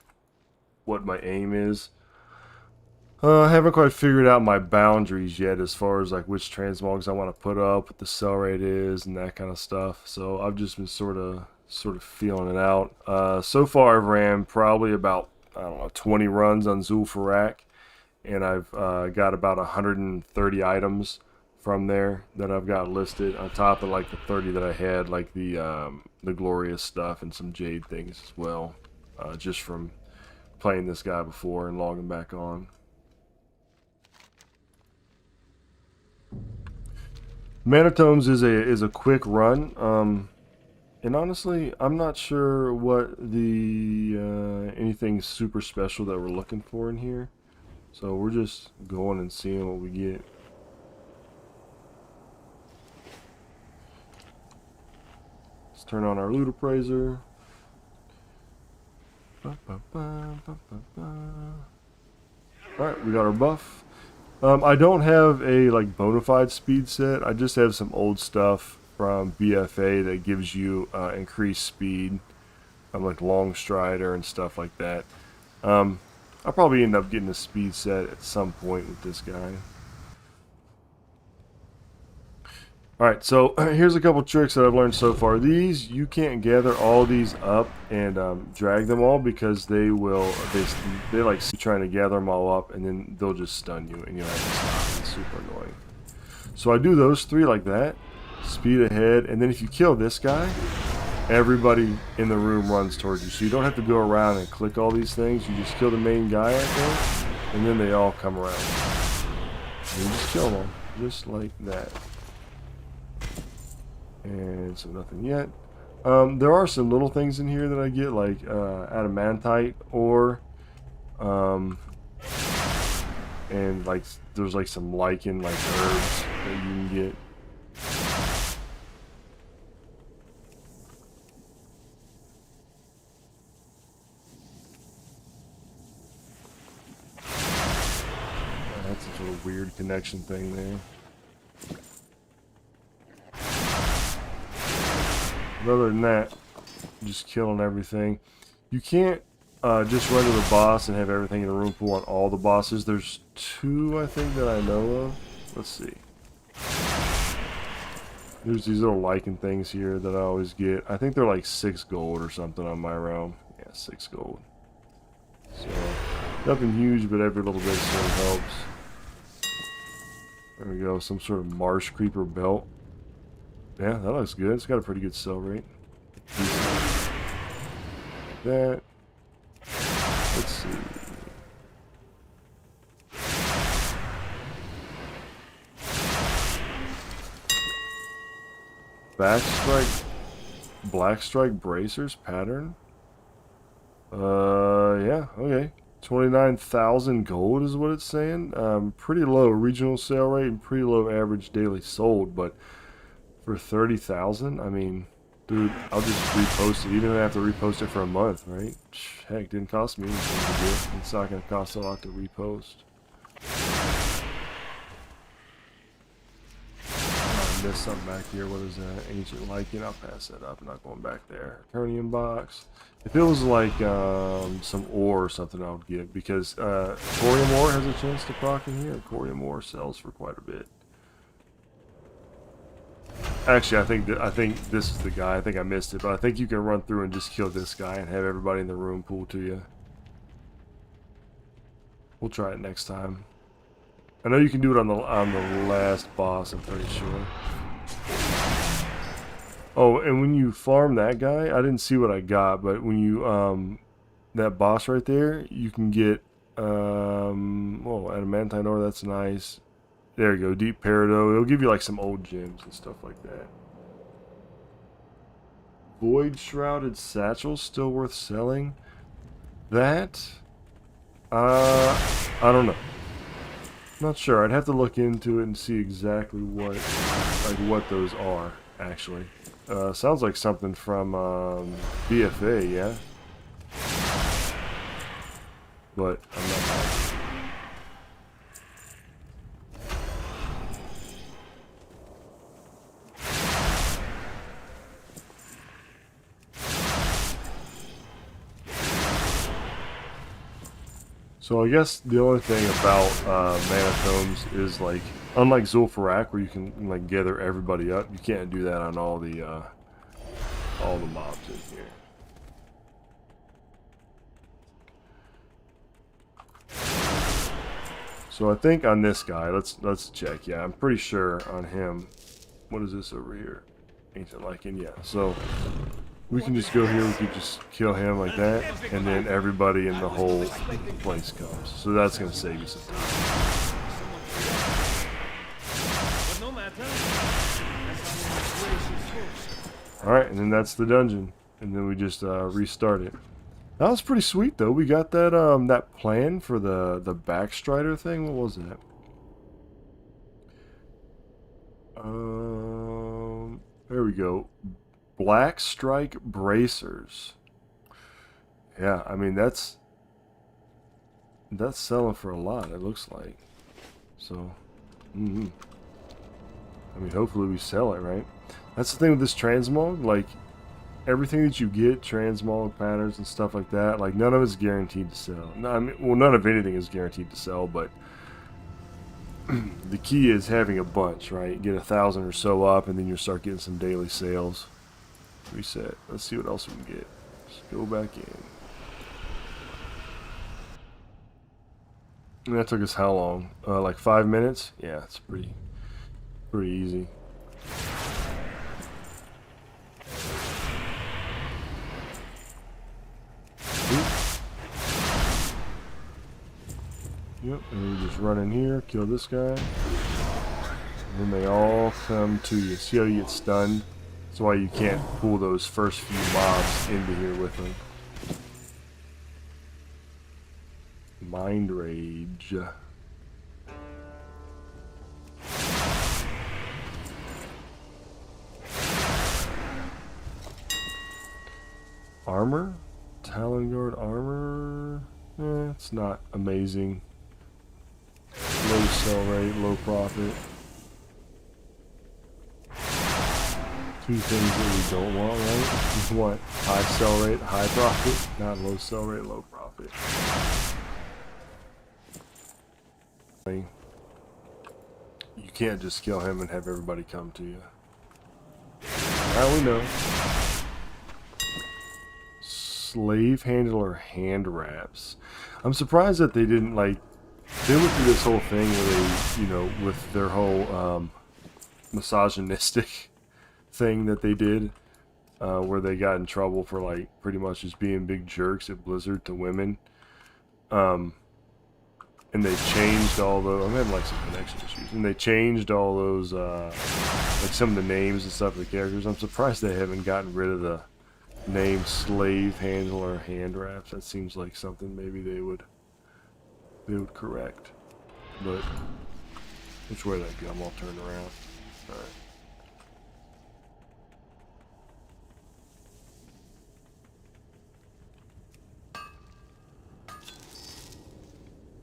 my aim is. I haven't quite figured out my boundaries yet as far as like which transmogs I want to put up, what the sell rate is, and that kind of stuff. So I've just been sort of feeling it out. So far I've ran probably about, I don't know, 20 runs on Zul'Farrak, and I've got about 130 items from there that I've got listed on top of like the 30 that I had, like the glorious stuff and some jade things as well, just from playing this guy before and logging back on. Manatomes is a quick run, and honestly, I'm not sure what the anything super special that we're looking for in here. So we're just going and seeing what we get. Let's turn on our loot appraiser. Alright, we got our buff. I don't have a like bona fide speed set. I just have some old stuff from BFA that gives you increased speed. I'm like long strider and stuff like that. I'll probably end up getting a speed set at some point with this guy. Alright, so here's a couple tricks that I've learned so far. These, you can't gather all these up and drag them all because they will, they like trying to gather them all up and then they'll just stun you and you'll have to stop. It's super annoying. So I do those three like that, speed ahead, and then if you kill this guy, everybody in the room runs towards you. So you don't have to go around and click all these things. You just kill the main guy, I think, and then they all come around. And you just kill them, just like that. And so nothing yet. There are some little things in here that I get, like adamantite ore, and like there's like some lichen, like herbs that you can get. That's a sort of weird connection thing there. But other than that, just killing everything. You can't just run to the boss and have everything in the room pool on all the bosses. There's two, I think, that I know of. Let's see. There's these little lichen things here that I always get. I think they're like 6 gold or something on my realm. Yeah, 6 gold. So, nothing huge, but every little bit sort of helps. There we go, some sort of marsh creeper belt. Yeah, that looks good. It's got a pretty good sell rate. That. Let's see. Black strike bracers pattern. Yeah, okay. 29,000 gold is what it's saying. Pretty low regional sale rate and pretty low average daily sold, but for 30,000, I mean, dude, I'll just repost it. Even if I have to repost it for a month, right? Heck, didn't cost me anything to do it. It's not going to cost a lot to repost. I missed something back here. What is that? Ancient lichen. I'll pass that up. I'm not going back there. Hernium box. If it was like some ore or something, I would get, because thorium ore has a chance to proc in here. Thorium ore sells for quite a bit. Actually, I think this is the guy. I think I missed it, but I think you can run through and just kill this guy and have everybody in the room pull to you. We'll try it next time. I know you can do it on the last boss, I'm pretty sure. Oh, and when you farm that guy, I didn't see what I got, but when you that boss right there, you can get oh, adamantine ore. That's nice. There you go, deep peridot. It'll give you like some old gems and stuff like that. Void shrouded satchel, still worth selling. That I don't know. Not sure. I'd have to look into it and see exactly what those are actually. Sounds like something from BFA, yeah. But I'm not positive. So I guess the only thing about mana tomes is, like, unlike Zul'Farrak, where you can like gather everybody up, you can't do that on all the mobs in here. So I think on this guy, let's check. Yeah, I'm pretty sure on him. What is this over here? Ancient lichen. Yeah. So we can just go here, we can just kill him like that, and then everybody in the whole place comes. So that's going to save you some time. Alright, and then that's the dungeon. And then we just restart it. That was pretty sweet though. We got that that plan for the backstrider thing. What was that? There we go. Black strike bracers. Yeah, I mean that's selling for a lot, it looks like. So I mean, hopefully we sell it, right? That's the thing with this transmog, like everything that you get, transmog patterns and stuff like that, like none of it's guaranteed to sell. No, I mean, well, none of anything is guaranteed to sell, but the key is having a bunch, right? Get 1,000 or so up, and then you'll start getting some daily sales. Reset. Let's see what else we can get. Let's go back in. And that took us how long? Like 5 minutes? Yeah, it's pretty easy. Yep, and we just run in here, kill this guy. And then they all come to you. See how you get stunned? That's why you can't pull those first few mobs into here with them. Mind Rage. Armor? Talon Guard armor? It's not amazing. Low sell rate, low profit. Two things that we don't want, right? We want high sell rate, high profit, not low sell rate, low profit. You can't just kill him and have everybody come to you. Now we know. Slave handler hand wraps. I'm surprised that they didn't like. They went through this whole thing where they, you know, with their whole misogynistic thing that they did, where they got in trouble for like pretty much just being big jerks at Blizzard to women. And they changed all those. I'm having like some connection issues. And they changed all those, like some of the names and stuff of the characters. I'm surprised they haven't gotten rid of the name slave handler hand wraps. That seems like something maybe they would correct. But which way did I go? I'm all turned around. All right.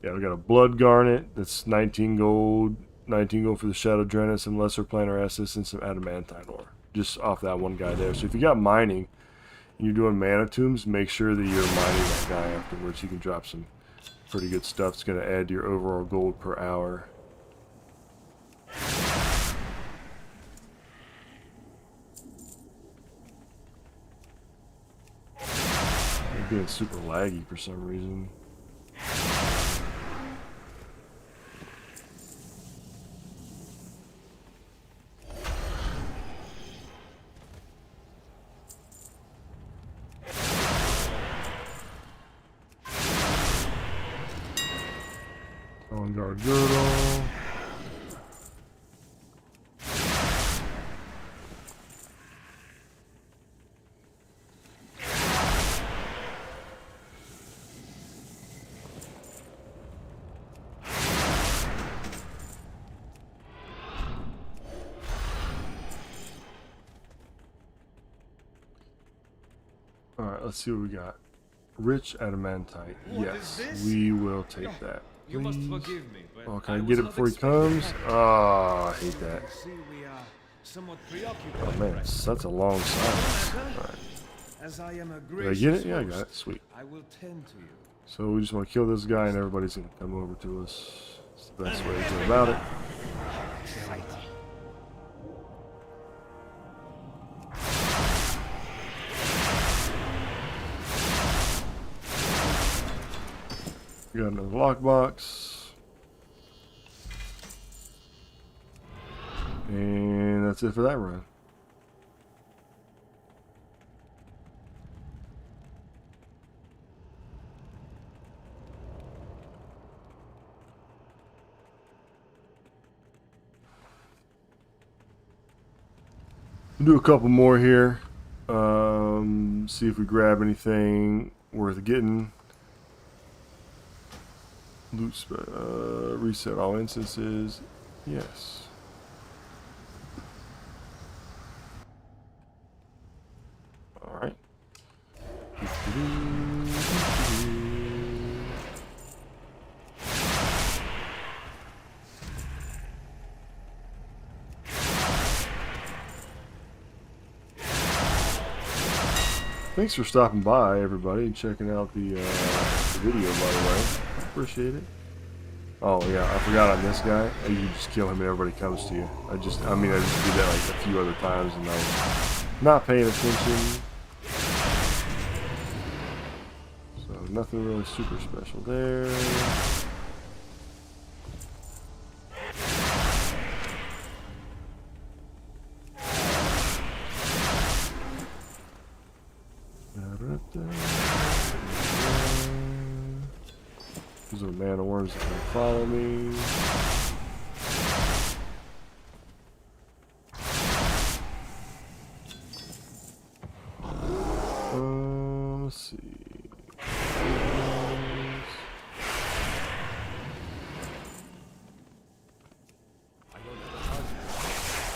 Yeah, we got a blood garnet that's 19 gold. 19 gold for the Shadow Drenna, some lesser planar essence, and some adamantine ore. Just off that one guy there. So if you got mining and you're doing mana tombs, make sure that you're mining that guy afterwards. You can drop some pretty good stuff. It's going to add to your overall gold per hour. I'm being super laggy for some reason. Guard girdle. All right, let's see what we got. Rich adamantite. Yes, we will take that. You must forgive me, but oh, can I get it before he comes? Oh, I hate that. Oh man, that's a long silence. Alright. Did I get it? Yeah, I got it. Sweet. I will tend to you. So we just want to kill this guy and everybody's going to come over to us. It's the best way to go about it. We got another lockbox. And that's it for that run. We'll do a couple more here. See if we grab anything worth getting. Loot reset all instances. Yes. All right. Thanks for stopping by, everybody, and checking out the video, by the way. I appreciate it. Oh yeah, I forgot on this guy. You just kill him and everybody comes to you. I just did that like a few other times and I was not paying attention. So nothing really super special there. These are man of worms that can follow me. Let's see.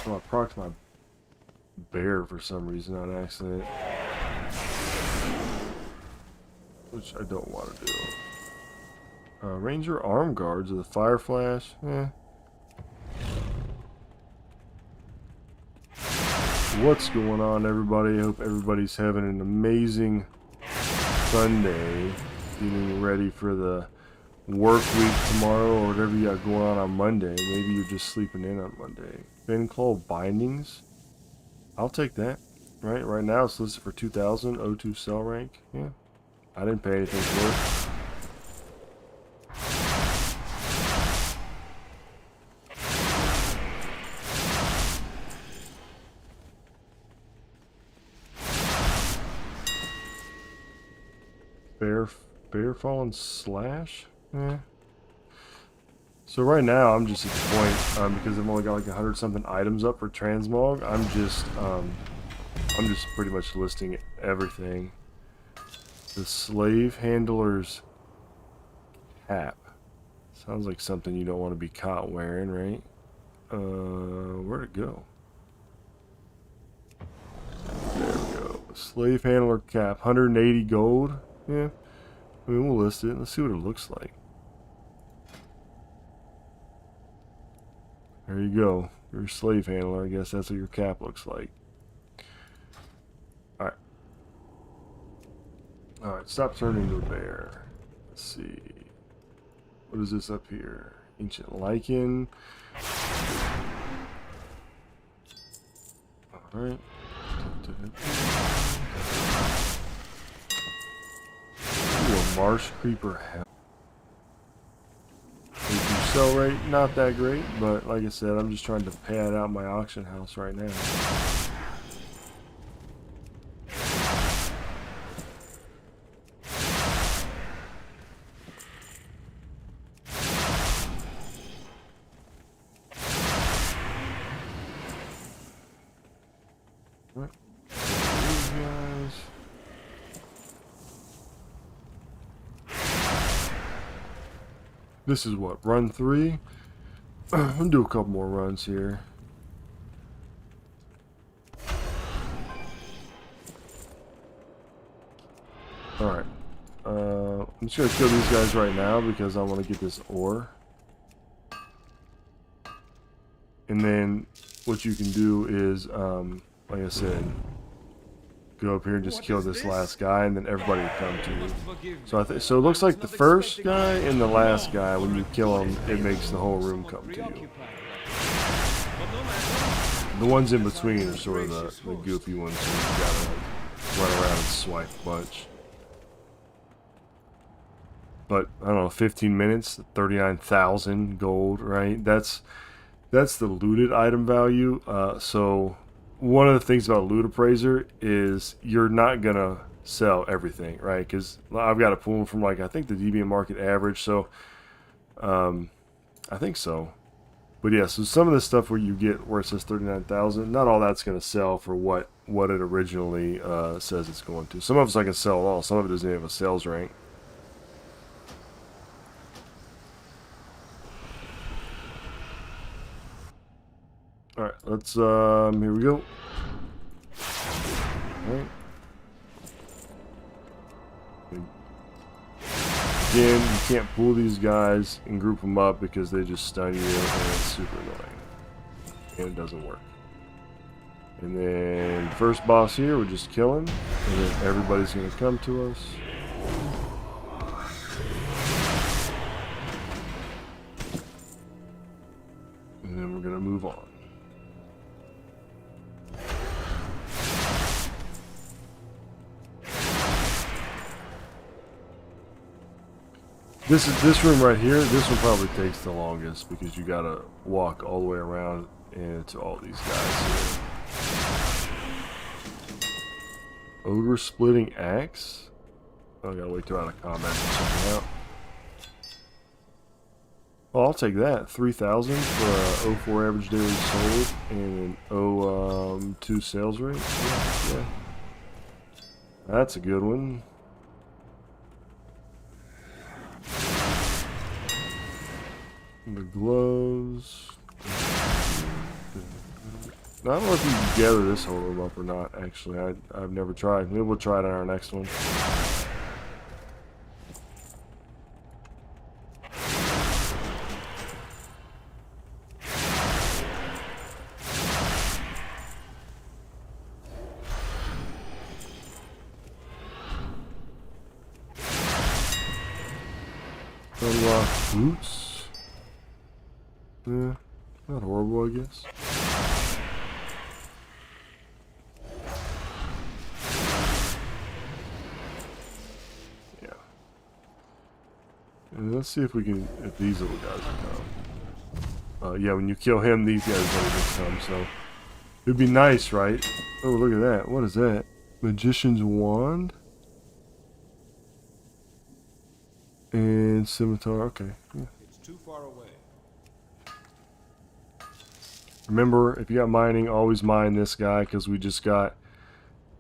Oh, I procced my bear for some reason on accident. Which I don't want to do. Ranger arm guards with a fire flash. What's going on, everybody? I hope everybody's having an amazing Sunday. Getting ready for the work week tomorrow or whatever you got going on Monday. Maybe you're just sleeping in on Monday. Fin claw bindings. I'll take that. Right now it's listed for 2,000. O2 cell rank. Yeah. I didn't pay anything for it. Bear fallen slash? Yeah. So right now I'm just at the point because I've only got like 100 something items up for Transmog. I'm just pretty much listing everything. The slave handler's cap. Sounds like something you don't want to be caught wearing, right? Where'd it go? There we go. Slave handler cap, 180 gold. Yeah. I mean, we'll list it. Let's see what it looks like. There you go. You're a slave handler. I guess that's what your cap looks like. Alright. Alright, stop turning into a bear. Let's see. What is this up here? Ancient lichen. Alright. Ooh, a marsh creeper hell. Sell rate, not that great, but like I said, I'm just trying to pad out my auction house right now. Right. These guys. This is what, run 3? I'll do a couple more runs here. Alright. I'm just going to kill these guys right now because I want to get this ore. And then what you can do is, like I said, go up here and just kill this last guy, and then everybody will come to you. So so it looks like the first guy and the last guy, when you kill them, it makes the whole room come to you. The ones in between are sort of the goofy ones, so you gotta like run around and swipe a bunch. But I don't know, 15 minutes, 39,000 gold, right? That's the looted item value. So one of the things about Loot Appraiser is you're not gonna sell everything, right? Because I've got to pull them from like I think the deviant market average. So I think so. But yeah, so some of the stuff where you get where it says 39,000, not all that's gonna sell for what it originally says it's going to. Some of it's I can sell it all. Some of it doesn't even have a sales rank. Alright, let's, here we go. Alright. Again, you can't pull these guys and group them up because they just stun you and it's super annoying. And it doesn't work. And then, first boss here, we're just killing. And then everybody's going to come to us. This room right here. This one probably takes the longest because you gotta walk all the way around into all these guys here. Ogre splitting axe. Oh, I gotta wait till out of combat to check it out. Well, I'll take that. 3,000 for a 04 average daily sold and an 02 sales rate. Yeah. That's a good one. The gloves. I don't know if you can gather this whole room up or not, actually. I've never tried. Maybe we'll try it on our next one. Unlock boots. Yeah, not horrible, I guess. Yeah. And let's see if we can, if these little guys will come. Yeah, when you kill him, these guys don't come, so. It'd be nice, right? Oh, look at that. What is that? Magician's wand? And scimitar, okay. Yeah. It's too far away. Remember, if you got mining, always mine this guy, because we just got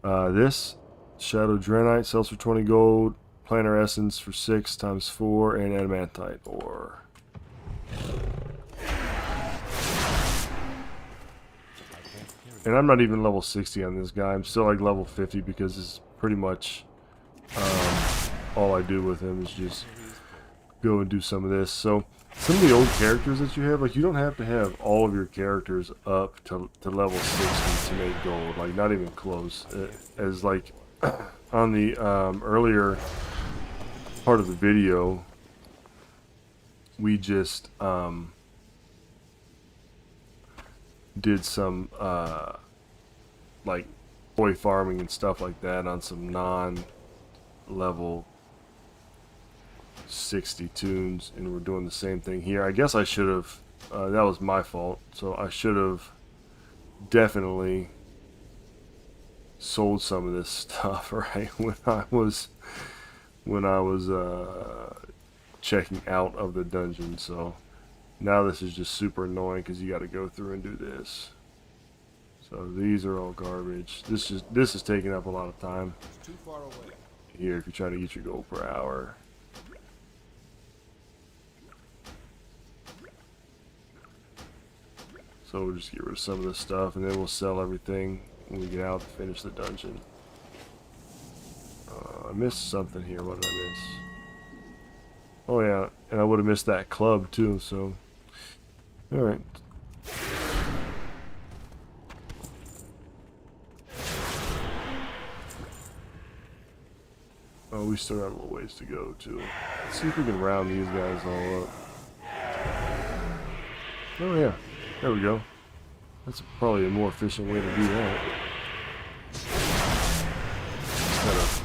this. Shadow Drenite sells for 20 gold. Planter Essence for 6 times 4, and Adamantite ore. And I'm not even level 60 on this guy. I'm still like level 50 because it's pretty much all I do with him is just go and do some of this. So some of the old characters that you have, like you don't have to have all of your characters up to level 60 to make gold. Like not even close. As like on the earlier part of the video, we just did some like toy farming and stuff like that on some non-level 60 tunes, and we're doing the same thing here. I guess I should have that was my fault, so I should have definitely sold some of this stuff right when I was checking out of the dungeon. So now this is just super annoying because you got to go through and do this. So these are all garbage. This is taking up a lot of time. It's too far away. Here, if you're trying to get your gold per hour. So we'll just get rid of some of this stuff, and then we'll sell everything when we get out to finish the dungeon. I missed something here. What did I miss? Oh yeah, and I would have missed that club too, so. Alright. Oh, we still got a little ways to go too. Let's see if we can round these guys all up. Oh yeah, there we go. That's probably a more efficient way to do that. Instead of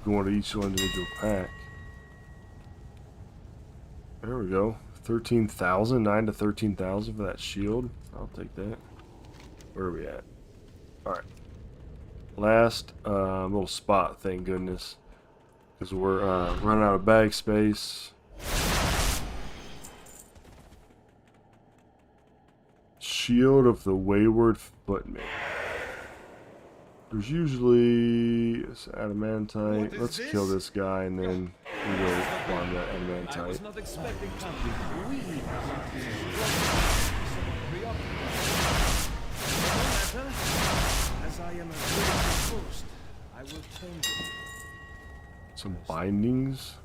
going to each individual pack. There we go. 13,000, 9 to 13,000 for that shield. I'll take that. Where are we at? Alright. Last little spot, thank goodness. Because we're running out of bag space. Shield of the Wayward Footman. There's usually it's adamantite. Let's kill this guy and then we go farm that adamantite. I was not expecting company. No matter, as I am a great host, I will tame them. Some bindings.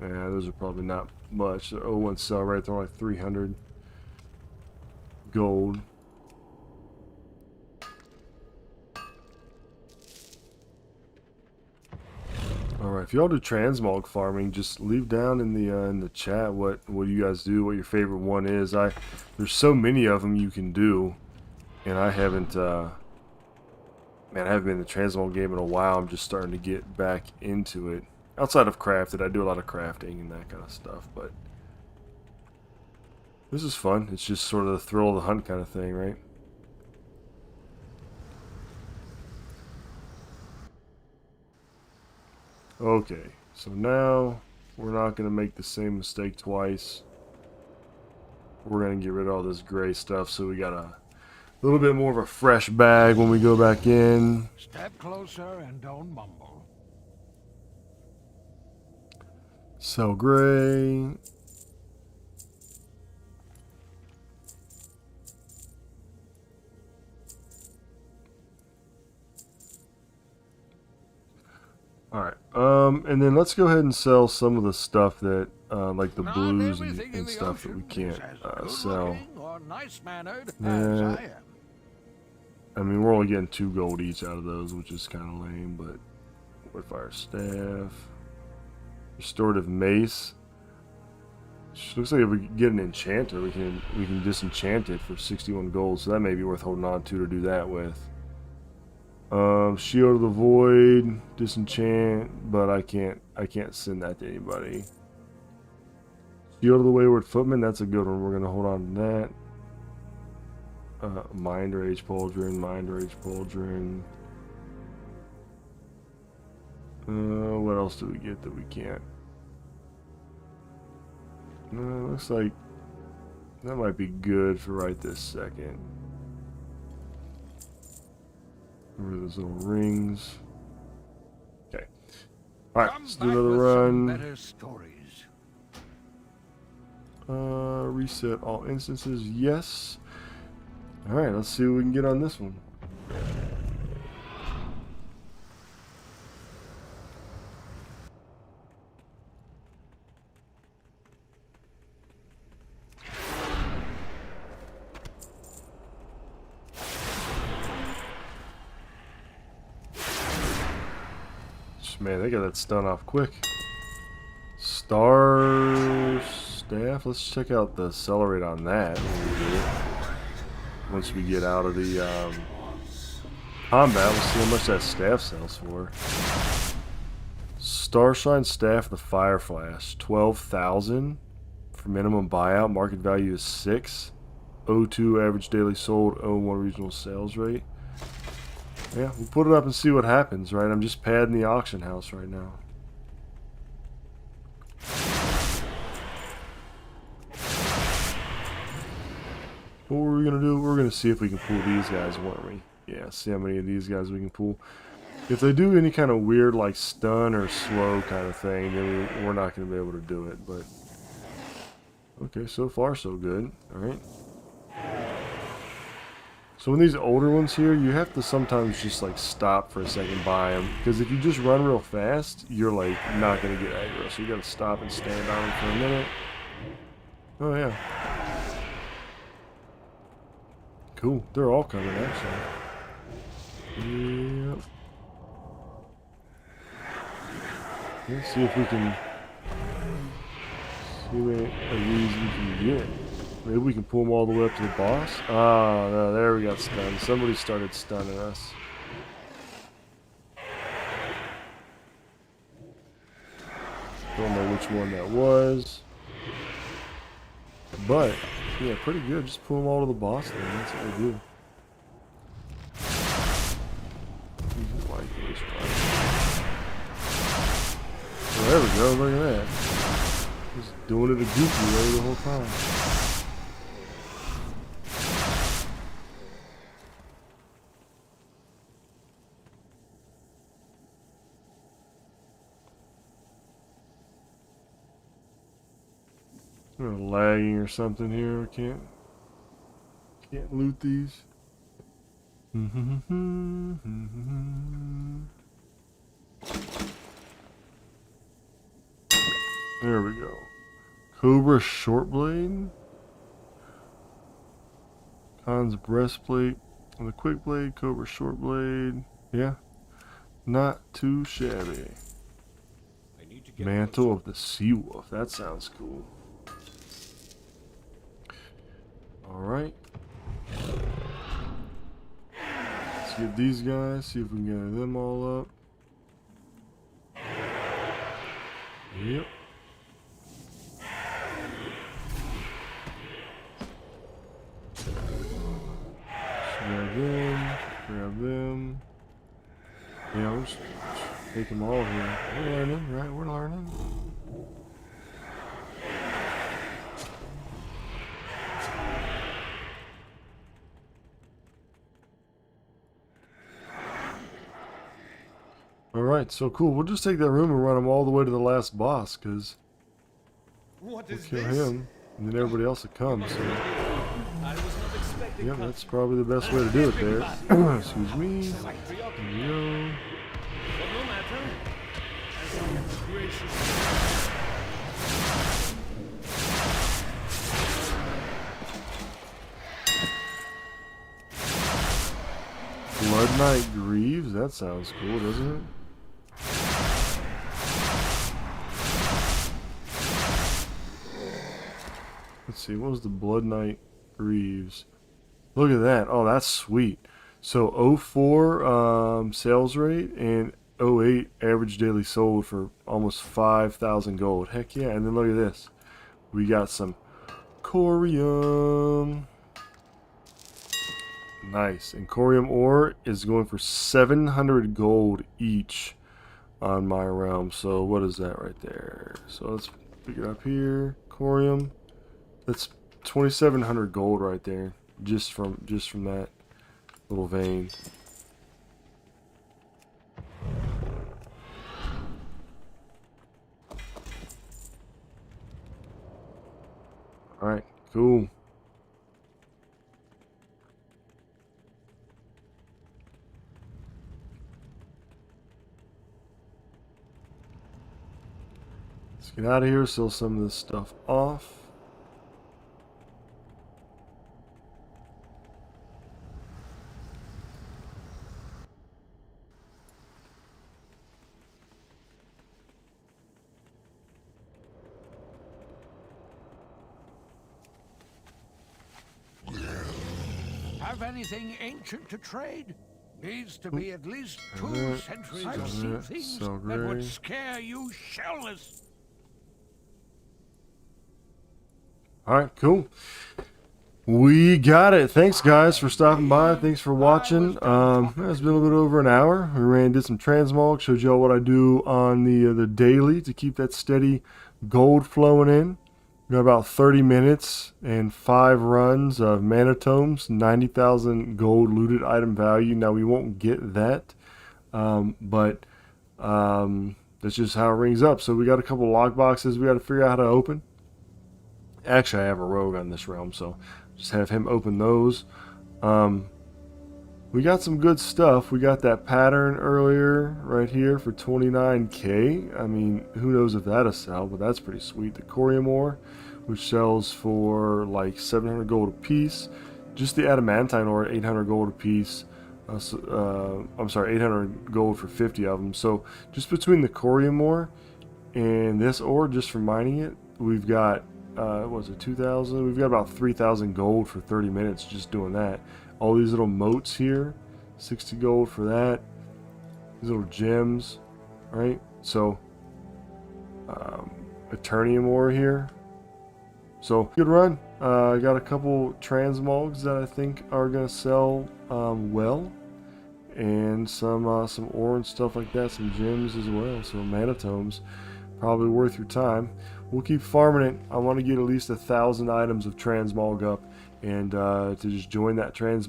Yeah, those are probably not much. The 01 sell right there, like 300 gold. Alright, if y'all do transmog farming, just leave down in the chat what you guys do, what your favorite one is. There's so many of them you can do, and I haven't man, I haven't been in the transmog game in a while. I'm just starting to get back into it. Outside of crafted, I do a lot of crafting and that kind of stuff, but this is fun. It's just sort of the thrill of the hunt kind of thing, right? Okay, so now we're not going to make the same mistake twice. We're going to get rid of all this gray stuff so we got a little bit more of a fresh bag when we go back in. Step closer and don't mumble. Sell gray. Alright, and then let's go ahead and sell some of the stuff that, like the Not blues everything in and the stuff that we ocean is can't as sell. good-looking or nice-mannered as Yeah. I am. I mean, we're only getting 2 gold each out of those, which is kind of lame, but woodfire staff, restorative mace. Looks like if we get an enchanter, we can disenchant it for 61 gold, so that may be worth holding on to do that with. Shield of the Void, disenchant, but I can't send that to anybody. Shield of the Wayward Footman, that's a good one. We're gonna hold on to that. Mind Rage Pauldron, Mind Rage Pauldron. What else do we get that we can't? Looks like that might be good for right this second. Remember those little rings. Okay. Alright, Come let's do back another with some run. better stories. Reset all instances. Yes. Alright, let's see what we can get on this one. Man, they got that stun off quick. Star staff. Let's check out the accelerate on that when we do it. Once we get out of the combat, we'll see how much that staff sells for. Starshine staff, the fire flash, 12,000 for minimum buyout. Market value is 6. O2 average daily sold. O1 regional sales rate. Yeah, we'll put it up and see what happens, right? I'm just padding the auction house right now. What were we going to do? We're going to see if we can pull these guys, weren't we? Yeah, see how many of these guys we can pull. If they do any kind of weird, like, stun or slow kind of thing, then we're not going to be able to do it, but... Okay, so far so good. Alright. So in these older ones here, you have to sometimes just like stop for a second by them, because if you just run real fast, you're like not gonna get aggro. So you gotta stop and stand on them for a minute. Oh yeah, cool. They're all coming actually. Yep. Let's see if we can see what of these we can get. Maybe we can pull them all the way up to the boss. Oh, no, there we got stunned. Somebody started stunning us. Don't know which one that was. But, yeah, pretty good. Just pull them all to the boss then. That's what we do. Oh, there we go. Look at that. Just doing it a goofy way the whole time. Lagging or something here. We can't loot these. There we go. Cobra Shortblade. Khan's Breastplate. And the Quick Blade. Cobra Shortblade. Yeah. Not too shabby. Mantle of the Sea Wolf. That sounds cool. Alright. Let's get these guys. See if we can get them all up. Yep. Grab them. Grab them. Yeah, we'll just take them all here. We're learning, right? We're learning. Alright, so cool. We'll just take that room and run him all the way to the last boss, because What we'll is kill this? him, and then everybody else will come, so... I was not expecting Yeah, that's probably the best way to do it there. Excuse me. There we go. But no matter, as I am gracious. Blood Knight Greaves? That sounds cool, doesn't it? Let's see, what was the Blood Knight Greaves? Look at that. Oh, that's sweet. So 04 sales rate and 08 average daily sold for almost 5,000 gold. Heck yeah. And then look at this. We got some Corium. Nice. And Corium ore is going for 700 gold each on my realm. So what is that right there? So let's pick it up here. Corium. That's 2,700 gold right there. Just from that little vein. Alright, cool. Let's get out of here, sell some of this stuff off. Have anything ancient to trade? Needs to be at least 2 Alright, centuries. sell I've seen that, things sell that would gray. scare you shellless. Alright, cool. We got it. Thanks, guys, for stopping by. Thanks for watching. It's been a little bit over an hour. We did some transmog. Showed y'all what I do on the daily to keep that steady gold flowing in. We got about 30 minutes and 5 runs of manatomes. 90,000 gold looted item value. Now we won't get that, but that's just how it rings up. So we got a couple log boxes we got to figure out how to open. Actually, I have a rogue on this realm, so just have him open those. We got some good stuff. We got that pattern earlier right here for 29k. I mean, who knows if that'll sell, but that's pretty sweet. The Corium ore, which sells for like 700 gold a piece. Just the adamantine ore, 800 gold a piece. I'm sorry, 800 gold for 50 of them. So just between the Corium ore and this ore, just for mining it, we've got what was it, 2,000? We've got about 3,000 gold for 30 minutes just doing that. All these little motes here, 60 gold for that. These little gems, right? So, Eternium ore here. So, good run. I got a couple transmogs that I think are going to sell well. And some ore and stuff like that, some gems as well. So, manatomes, probably worth your time. We'll keep farming it. I want to get at least 1,000 items of transmog up, and to just join that transmog